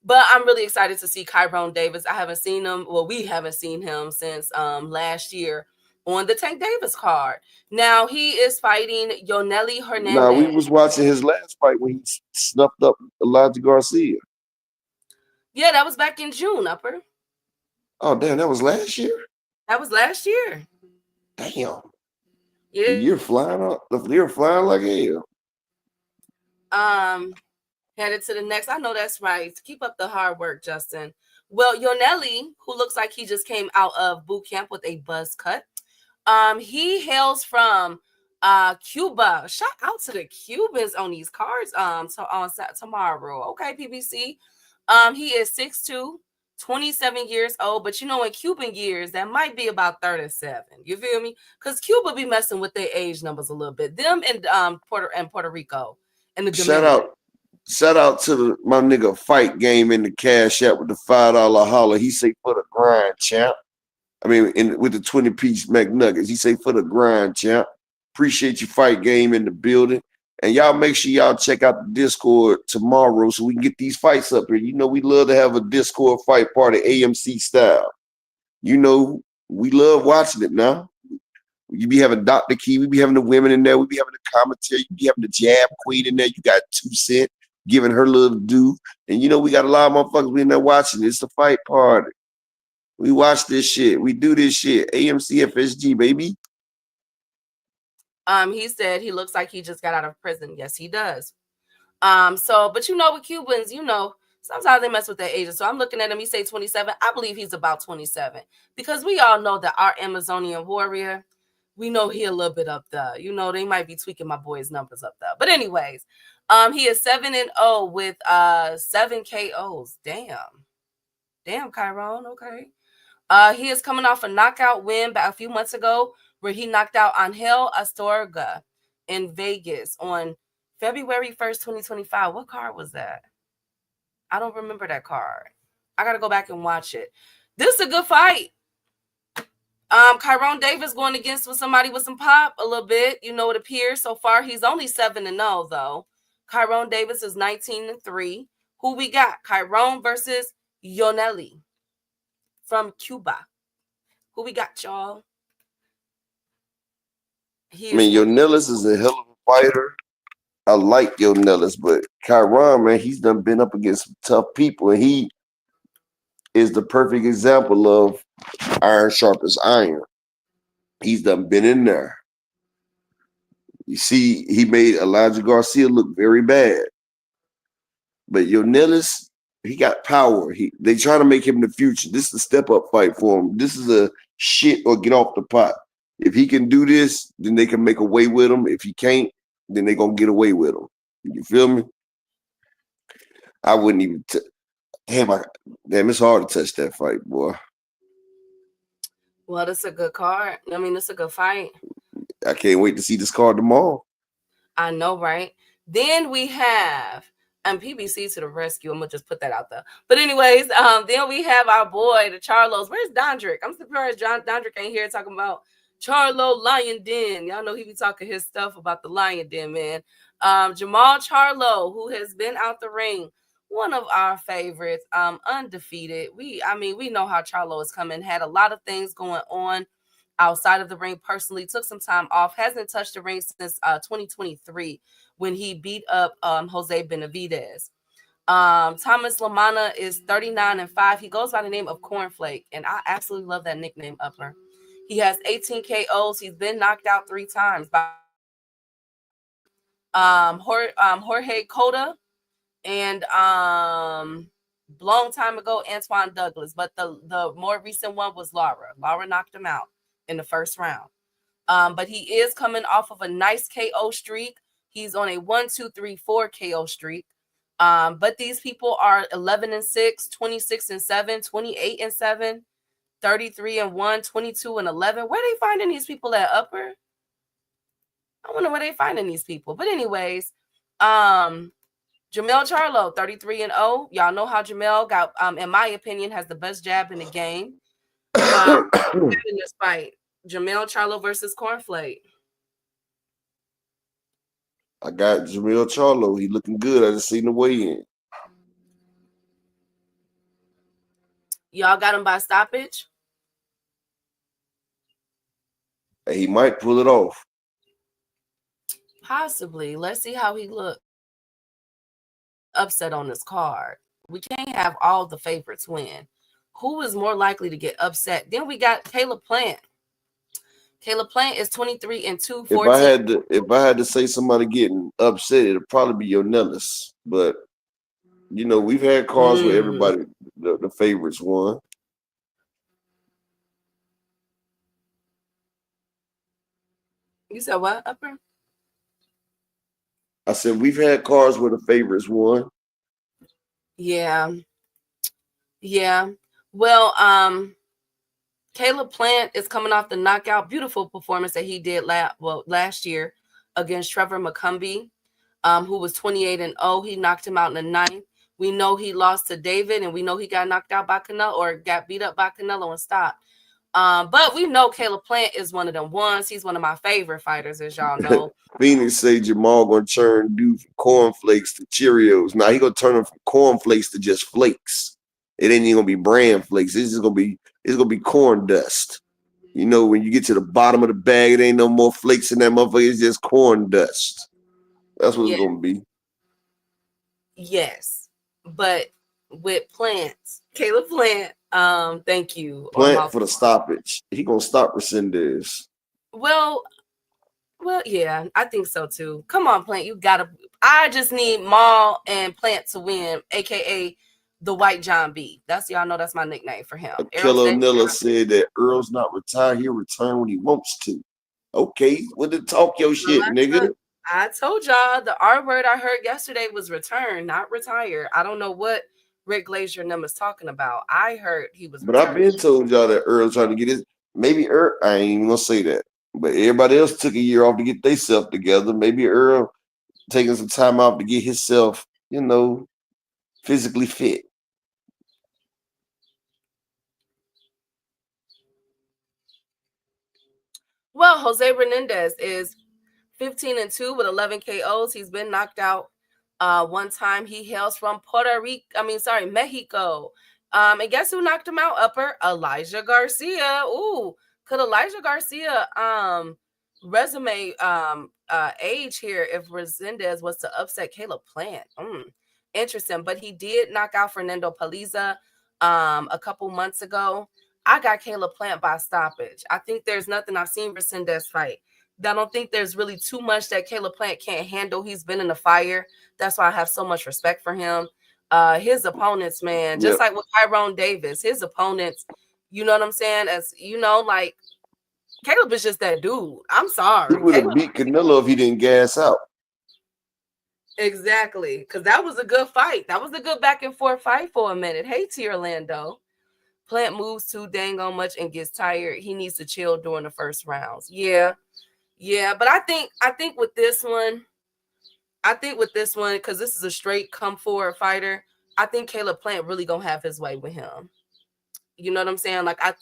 But I'm really excited to see Kyron Davis. I haven't seen him. Well, we haven't seen him since last year on the Tank Davis card. Now he is fighting Yoneli Hernandez. Now we was watching his last fight when he snuffed up Elijah Garcia. Yeah, that was back in June, upper. Oh, damn, that was last year? That was last year. Damn. Yeah. You're flying like hell. Headed to the next. I know that's right. Keep up the hard work, Justin. Well, Yoneli, who looks like he just came out of boot camp with a buzz cut. He hails from Cuba. Shout out to the Cubans on these cards on tomorrow. Okay, PBC. He is 6'2", 27 years old, but in Cuban years, that might be about 37. You feel me? Because Cuba be messing with their age numbers a little bit. Them and Puerto Rico and the Dominican. Shout out to my nigga Fight Game in the Cash App with the $5 holler. He say for the grind, champ. I mean, with the 20-piece McNuggets. He say for the grind, champ. Appreciate you, Fight Game in the building. And y'all make sure y'all check out the Discord tomorrow so we can get these fights up here. We love to have a Discord fight party, AMC style. We love watching it now. You be having Dr. Key, we be having the women in there, we be having the commentary, you be having the jab queen in there. You got 2 Cent giving her little due. And you know, we got a lot of motherfuckers be in there watching. It's the fight party. We watch this shit. We do this shit. AMC FSG, baby. He said he looks like he just got out of prison. Yes, he does. But you know, with Cubans, you know, sometimes they mess with their ages. So I'm looking at him. He say 27. I believe he's about 27 because we all know that our Amazonian warrior, we know he a little bit up there. You know, they might be tweaking my boy's numbers up there. But anyways, he is 7-0 with 7 KOs. Damn, Chiron. Okay. He is coming off a knockout win back a few months ago where he knocked out Angel Astorga in Vegas on February 1st, 2025. What card was that? I don't remember that card. I got to go back and watch it. This is a good fight. Chiron Davis going against with somebody with some pop a little bit. You know, it appears so far he's only 7-0 though. Chiron Davis is 19-3. Who we got? Chiron versus Yoneli from Cuba. Who we got, y'all? Yonellis is a hell of a fighter. I like Yonellis, but Chiron, man, he's done been up against some tough people, and he is the perfect example of iron sharpens iron. He's done been in there. You see, he made Elijah Garcia look very bad. But Yonellis, he got power. They trying to make him the future. This is a step-up fight for him. This is a shit or get off the pot. If he can do this, then they can make away with him. If he can't, then they're going to get away with him. You feel me? I wouldn't even... Damn, it's hard to touch that fight, boy. Well, that's a good card. I mean, it's a good fight. I can't wait to see this card tomorrow. I know, right? Then we have... And PBC to the rescue. I'm gonna just put that out there. But anyways, then we have our boy, the Charlos. Where's Dondrick? I'm surprised Dondrick ain't here talking about Charlo Lion Den. Y'all know he be talking his stuff about the Lion Den, man. Jamal Charlo, who has been out the ring, one of our favorites, undefeated. We know how Charlo is coming. Had a lot of things going on outside of the ring. Personally, took some time off. Hasn't touched the ring since 2023. When he beat up Jose Benavidez. Thomas Lamana is 39-5. He goes by the name of Cornflake, and I absolutely love that nickname, Upler. He has 18 KOs. He's been knocked out 3 times by Jorge Cota and long time ago Antoine Douglas, but the more recent one was Lara. Lara knocked him out in the first round. But he is coming off of a nice KO streak. He's on a 1-2-3-4 KO streak. But these people are 11-6, 26-7, 28-7, 33-1, 22-11. Where are they finding these people at, Upper? I wonder where they finding these people. But anyways, Jamel Charlo, 33-0. Y'all know how Jamel got, in my opinion, has the best jab in the game. In this fight, Jamel Charlo versus Cornflake. I got Jamil Charlo. He looking good. I just seen the weigh in. Y'all got him by stoppage? He might pull it off. Possibly. Let's see how he looks. Upset on this card. We can't have all the favorites win. Who is more likely to get upset? Then we got Caleb Plant. Caleb Plant is 23-2, 14. If I had to say somebody getting upset, it'd probably be Yonellis. But you know, we've had cards where everybody, the favorites won. You said what, Upper? I said we've had cards where the favorites won. Yeah. Well, Caleb Plant is coming off the knockout, beautiful performance that he did last year against Trevor McCumbee, who was 28-0. He knocked him out in the 9th. We know he lost to David, and we know he got knocked out by Canelo or got beat up by Canelo and stopped. But we know Caleb Plant is one of them ones. He's one of my favorite fighters, as y'all know. Phoenix say Jamal gonna turn dude from cornflakes to Cheerios. Now he gonna turn them from cornflakes to just flakes. It ain't even gonna be bran flakes. It's gonna be corn dust. You know, when you get to the bottom of the bag, it ain't no more flakes in that motherfucker. It's just corn dust. That's what it's gonna be. Yes, but with plants, Caleb Plant. Thank you. Plant for the stoppage. He gonna stop Resendez. Well, yeah, I think so too. Come on, Plant, you gotta. I just need Maul and Plant to win, aka the White John B. That's y'all know that's my nickname for him. Killer Nilla said that Earl's not retired. He'll return when he wants to. Okay, well then talk your shit, nigga. I told y'all the R word I heard yesterday was return, not retire. I don't know what Rick Glazier is talking about. I heard he was. But I've been told y'all that Earl trying to get his. Maybe Earl. I ain't even gonna say that. But everybody else took a year off to get themselves together. Maybe Earl taking some time out to get himself, you know, physically fit. Well, Jose Renendez is 15-2 with 11 KOs. He's been knocked out one time. He hails from Mexico. And guess who knocked him out? Upper Elijah Garcia. Ooh, could Elijah Garcia resume age here if Resendez was to upset Caleb Plant? Interesting. But he did knock out Fernando Paliza a couple months ago. I got Caleb Plant by stoppage. I think there's nothing I've seen Resendez fight. I don't think there's really too much that Caleb Plant can't handle. He's been in the fire. That's why I have so much respect for him. His opponents, man, just like with Tyrone Davis, his opponents, you know what I'm saying? As you know, like Caleb is just that dude. I'm sorry. He would have beat Canelo if he didn't gas out. Exactly. Because that was a good fight. That was a good back and forth fight for a minute. Hey, T. Orlando. Plant moves too dang on much and gets tired. He needs to chill during the first rounds. Yeah, but I think with this one, because this is a straight come forward fighter, I think Caleb Plant really gonna have his way with him. You know what I'm saying? Like I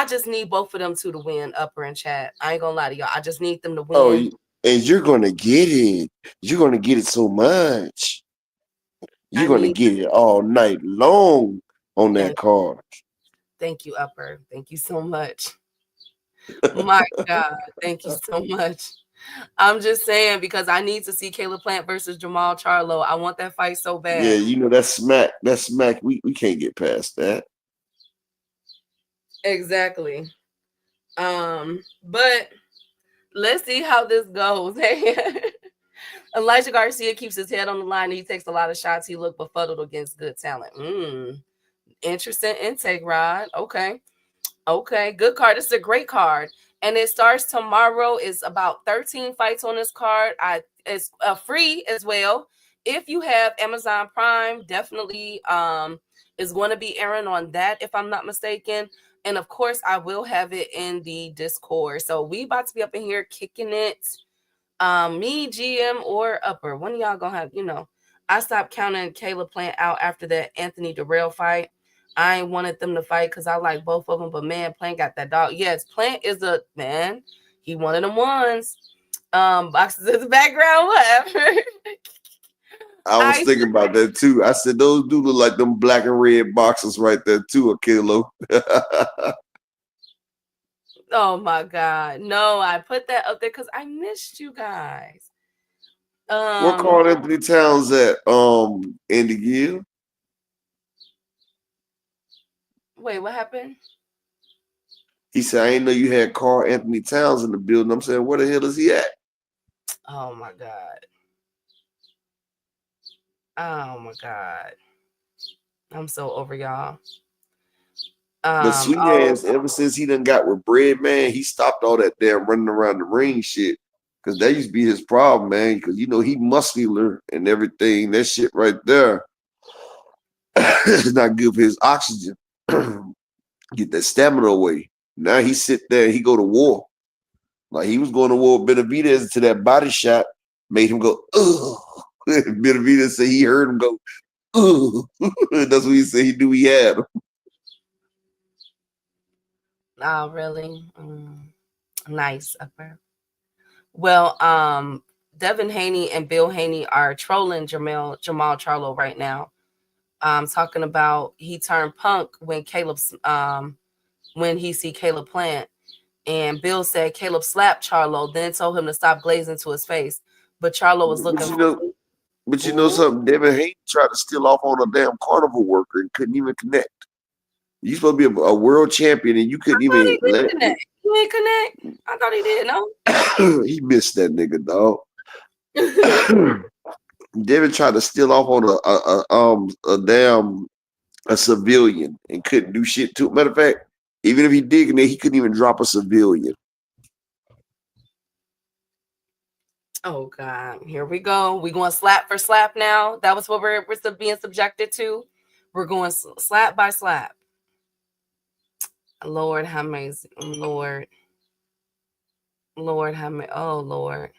just need both of them two to win, Upper and Chat. I ain't gonna lie to y'all. I just need them to win. Oh, and you're gonna get it. You're gonna get it so much. You're gonna get it all night long on that card. Thank you, Upper. Thank you so much. My God, thank you so much. I'm just saying because I need to see Caleb Plant versus Jamal Charlo. I want that fight so bad. Yeah, you know that's smack. That's smack. We can't get past that. Exactly. But let's see how this goes. Elijah Garcia keeps his head on the line. He takes a lot of shots. He looked befuddled against good talent. Interesting intake, Rod. Okay. Good card. This is a great card. And it starts tomorrow. It's about 13 fights on this card. It's free as well. If you have Amazon Prime, definitely is going to be airing on that, if I'm not mistaken. And of course, I will have it in the Discord. So we about to be up in here kicking it. Me, GM, or Upper. When y'all gonna have, I stopped counting Caleb Plant out after that Anthony Durrell fight. I ain't wanted them to fight because I like both of them, but man, Plant got that dog. Yes, Plant is a man. He one of them ones. Boxes in the background, whatever. I was thinking about that too. I said those do look like them black and red boxes right there too, a kilo. Oh my God. No, I put that up there because I missed you guys. What called Anthony Towns at Andy Gill? Wait, what happened? He said, I didn't know you had Carl Anthony Towns in the building. I'm saying, where the hell is he at? Oh my God. Oh my God. I'm so over y'all. But Sweet Hands, ever since he done got with Bread, man, he stopped all that damn running around the ring shit. Because that used to be his problem, man. Because, he muscular and everything. That shit right there is not good for his oxygen. Get that stamina away. Now he sit there and he go to war. Like he was going to war with Benavidez until that body shot made him go, ugh. Benavidez said he heard him go, ugh. That's what he said he knew he had him. Oh, really? Nice, Upper. Well, Devin Haney and Bill Haney are trolling Jamal Charlo right now. Talking about he turned punk when when he see Caleb Plant. And Bill said Caleb slapped Charlo, then told him to stop glazing to his face. But Charlo was looking. But you know something? Devin Haney tried to steal off on a damn carnival worker and couldn't even connect. You supposed to be a world champion and you couldn't even let it. You ain't connect. I thought he did. No, he missed that nigga, dog. Devin tried to steal off on a civilian and couldn't do shit to it. Matter of fact, even if he did connect, he couldn't even drop a civilian. Oh God, here we go. We going slap for slap now. That was what we're being subjected to. We're going slap by slap. Lord, how amazing. Lord, how many? Oh Lord.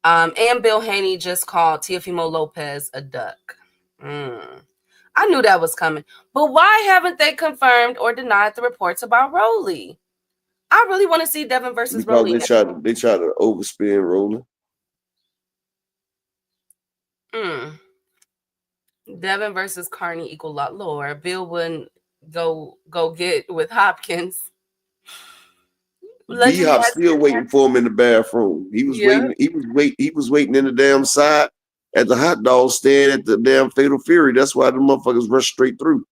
And Bill Haney just called Teofimo Lopez a duck. I knew that was coming. But why haven't they confirmed or denied the reports about Rolly? I really want to see Devin versus Rolly. They tried to overspin Rolly. Devin versus Carney equal lot lower. Bill wouldn't go get with Hopkins. B-Hop still waiting for him in the bathroom. He was waiting. He was waiting in the damn side at the hot dog stand at the damn Fatal Fury. That's why the motherfuckers rushed straight through.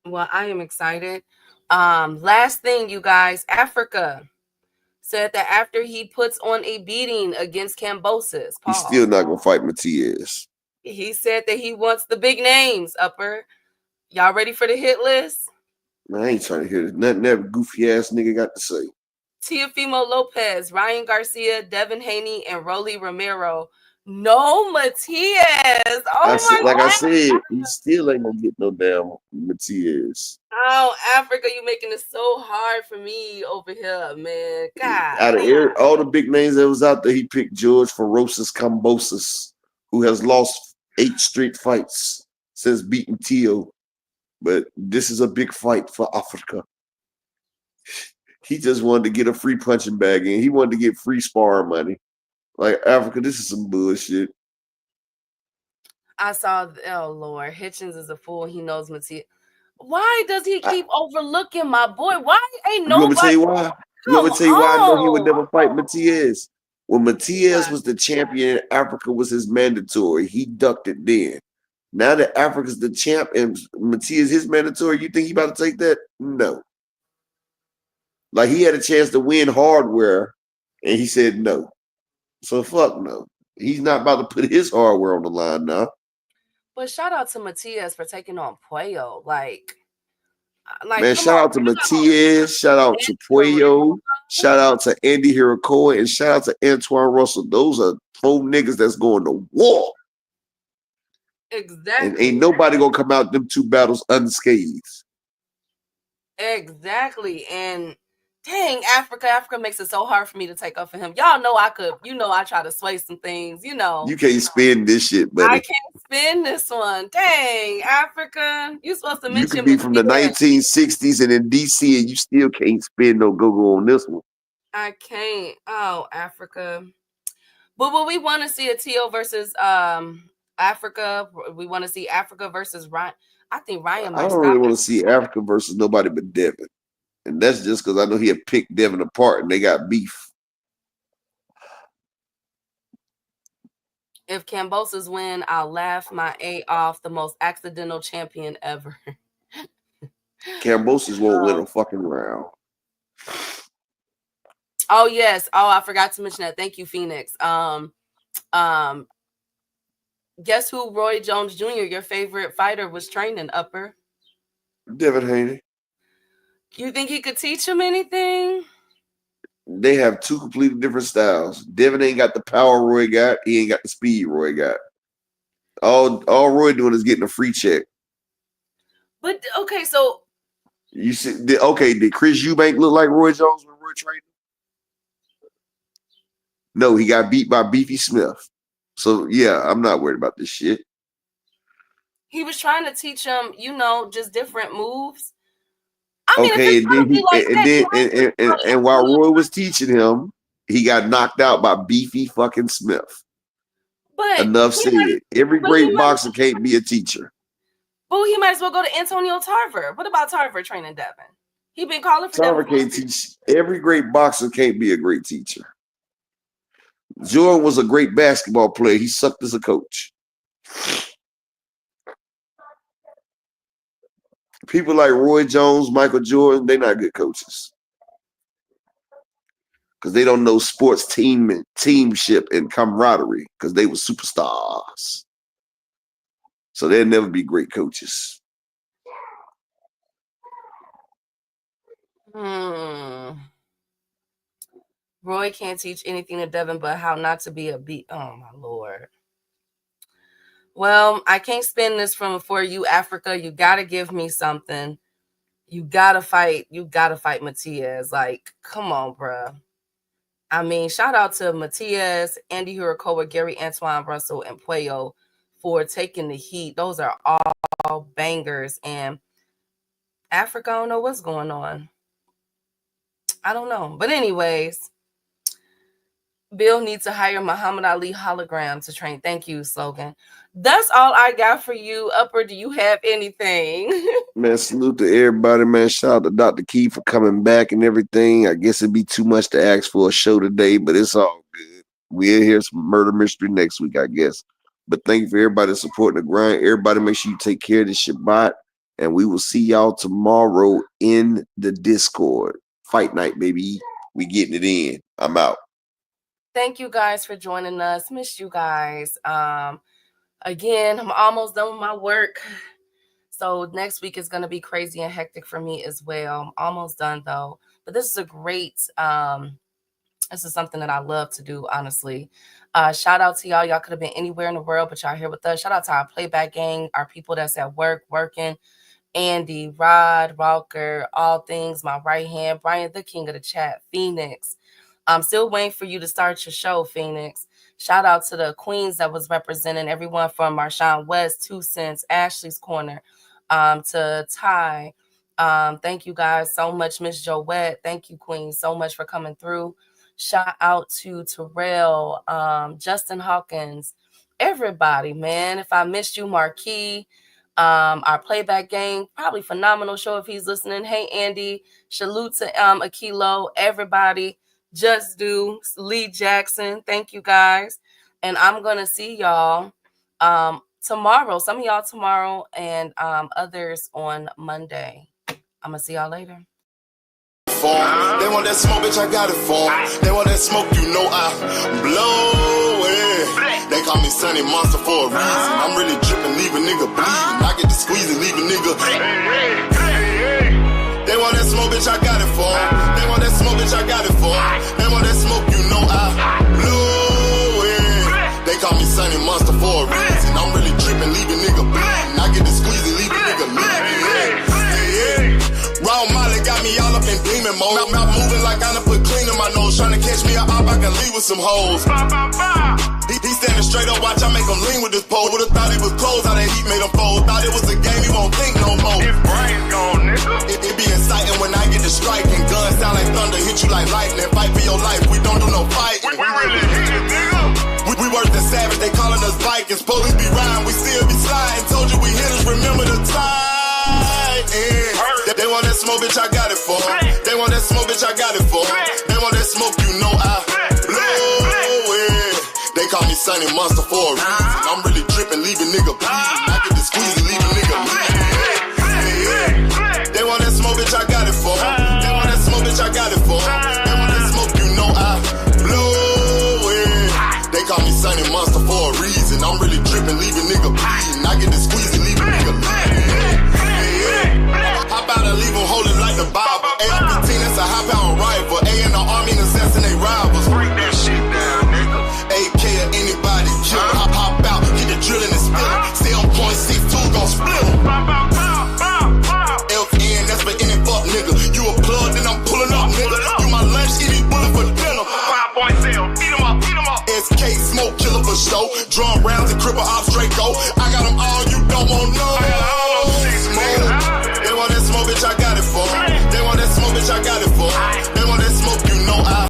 Well, I am excited. Last thing, you guys, Africa said that after he puts on a beating against Kambosos, he's still not gonna fight Matias. He said that he wants the big names. Upper, y'all ready for the hit list? Man, I ain't trying to hear this. Nothing that goofy ass nigga got to say. Teofimo Lopez, Ryan Garcia, Devin Haney, and Rolly Romero. No Matias. Oh my God. I said, he still ain't gonna get no damn Matias. Oh, Africa, you making it so hard for me over here, man. God. Out of all the big names that was out there, he picked George Ferocious Kambosos, who has lost 8 straight fights since beating Teo. But this is a big fight for Africa. He just wanted to get a free punching bag in. He wanted to get free sparring money. Like, Africa, this is some bullshit. I saw, oh Lord, Hitchens is a fool. He knows Matias. Why does he keep overlooking my boy? Why ain't nobody? You want me to tell you why? You want me to tell you why I know he would never fight Matias? When Matias was the champion, Africa was his mandatory. He ducked it then. Now that Africa's the champ and Matias his mandatory, you think he about to take that? No. Like, he had a chance to win hardware, and he said no. So fuck no. He's not about to put his hardware on the line now. But shout out to Matias for taking on Puello. Like man, shout out to Matias, shout out to Puello, shout out to Andy Hirakoa, and shout out to Antoine Russell. Those are 4 niggas that's going to war. Exactly. And ain't nobody gonna come out them 2 battles unscathed. Exactly. And dang, Africa makes it so hard for me to take up for him. Y'all know I could, I try to sway some things, You can't spin this shit, buddy. I can't spin this one. Dang, Africa. You supposed to mention you could be from the 1960s and in DC and you still can't spin no go-go on this one. I can't. Oh, Africa. But will we want to see a Teo versus Africa? We want to see Africa versus Ryan. I think Ryan might I don't really want to see Africa versus nobody but Devin. And that's just because I know he had picked Devin apart and they got beef. If Kambosos win, I'll laugh my A off. The most accidental champion ever. Kambosos won't win a fucking round. Oh, yes. Oh, I forgot to mention that. Thank you, Phoenix. Guess who Roy Jones Jr., your favorite fighter, was training, Upper? Devin Haney. You think he could teach him anything? They have 2 completely different styles. Devin ain't got the power Roy got. He ain't got the speed Roy got. All Roy doing is getting a free check. But, okay, so... You see, did Chris Eubank look like Roy Jones when Roy trained? No, he got beat by Beefy Smith. So, yeah, I'm not worried about this shit. He was trying to teach him, just different moves. And while Roy was teaching him, he got knocked out by Beefy fucking Smith. But enough said. Every great boxer can't be a teacher. Well, he might as well go to Antonio Tarver. What about Tarver training Devin? He been calling for Tarver Devin. can't teach. Every great boxer can't be a great teacher. Jordan was a great basketball player. He sucked as a coach. People like Roy Jones, Michael Jordan, they're not good coaches. Because they don't know sports teamship and camaraderie because they were superstars. So they'll never be great coaches. Roy can't teach anything to Devin but how not to be a beat. Oh, my Lord. Well, I can't spend this for you, Africa. You got to give me something. You got to fight. You got to fight Matias. Like, come on, bruh. I mean, shout out to Matias, Andy Hurakoa, Gary Antoine Russell, and Puello for taking the heat. Those are all bangers. And Africa, I don't know what's going on. I don't know. But anyways, Bill needs to hire Muhammad Ali hologram to train. Thank you, Slogan. That's all I got for you. Upper, do you have anything? Man, salute to everybody, man. Shout out to Dr. Key for coming back and everything. I guess it'd be too much to ask for a show today, but it's all good. We'll hear some murder mystery next week, I guess. But thank you for everybody supporting the grind. Everybody make sure you take care of this Shabbat. And we will see y'all tomorrow in the Discord. Fight night, baby. We getting it in. I'm out. Thank you guys for joining us. Missed you guys. Again, I'm almost done with my work. So next week is going to be crazy and hectic for me as well. I'm almost done though. But this is a great, this is something that I love to do, honestly. Shout out to y'all. Y'all could have been anywhere in the world, but y'all here with us. Shout out to our playback gang, our people that's at work, working. Andy, Rod, Walker, all things, my right hand, Brian, the king of the chat, Phoenix. I'm still waiting for you to start your show, Phoenix. Shout out to the queens that was representing, everyone from Marshawn West, 2 Cents, Ashley's Corner, to Ty. Thank you guys so much, Miss Joette. Thank you, queen, so much for coming through. Shout out to Terrell, Justin Hawkins, everybody, man. If I missed you, Marquis, our playback gang, probably phenomenal show if he's listening. Hey, Andy, salute to Akilo, everybody. Just Do, Lee Jackson. Thank you guys. And I'm going to see y'all tomorrow. Some of y'all tomorrow and others on Monday. I'm going to see y'all later. They want that smoke, bitch, I got it for 'em. They want that smoke, you know I blow it. They call me Sunny Monster for a reason. I'm really dripping, leave a nigga bleeding. I get to squeeze and leave a nigga. They want that smoke, bitch, I got it for 'em. They want that smoke, bitch, I got it for 'em. They want that smoke, you know I blow it. They call me Sunny Monster for a reason. I'm really dripping, leave a nigga bleeding. I get to squeeze and leave a nigga bleeding. Raw Molly got me all up in demon mode. Mouth moving like I done put clean in my nose. Trying to catch me up, I can leave with some hoes. He standing straight up, watch I make him lean with this pole. Would've thought he was closed, how that heat made him fold. Thought it was a game, he won't think no more. His brain's gone, nigga. It be exciting when I get to striking. Guns sound like thunder, hit you like lightning. Fight for your life, we don't do no fighting. We really hit it, nigga. We worse than savage, they calling us Vikings. Police be riding, we still be sliding. Told you we hitters, remember the time. They want that smoke, bitch, I got it for 'em. They want that smoke, bitch, I got it for 'em. They want that smoke, you know I blow it. They call me Sunny Monster for a reason. I'm really dripping, leave a nigga bleeding. I get to squeeze and leave a nigga bleeding. They want that smoke, bitch, I got it for 'em. They want that smoke, bitch, I got it for 'em. They want that smoke, you know I blow it. They call me Sunny Monster for a reason. I'm really dripping, leave a nigga bleeding. I get to squeeze and leave a nigga bleeding. How about I leave them holding like the Bible? AR-15, that's a high-power rifle. A in the army and assassinate rivals. Break that shit down, nigga. AK or anybody kill. Hop out, get the drilling and spilling. 7.62 gon' split em. FN, that's for any fuck nigga. You a plug, then I'm pulling up, nigga. You my lunch, eat these bullets for dinner. 5.0, eat 'em up, eat 'em up. SK, smoke killer for show. Drum rounds and cripple ops, Draco.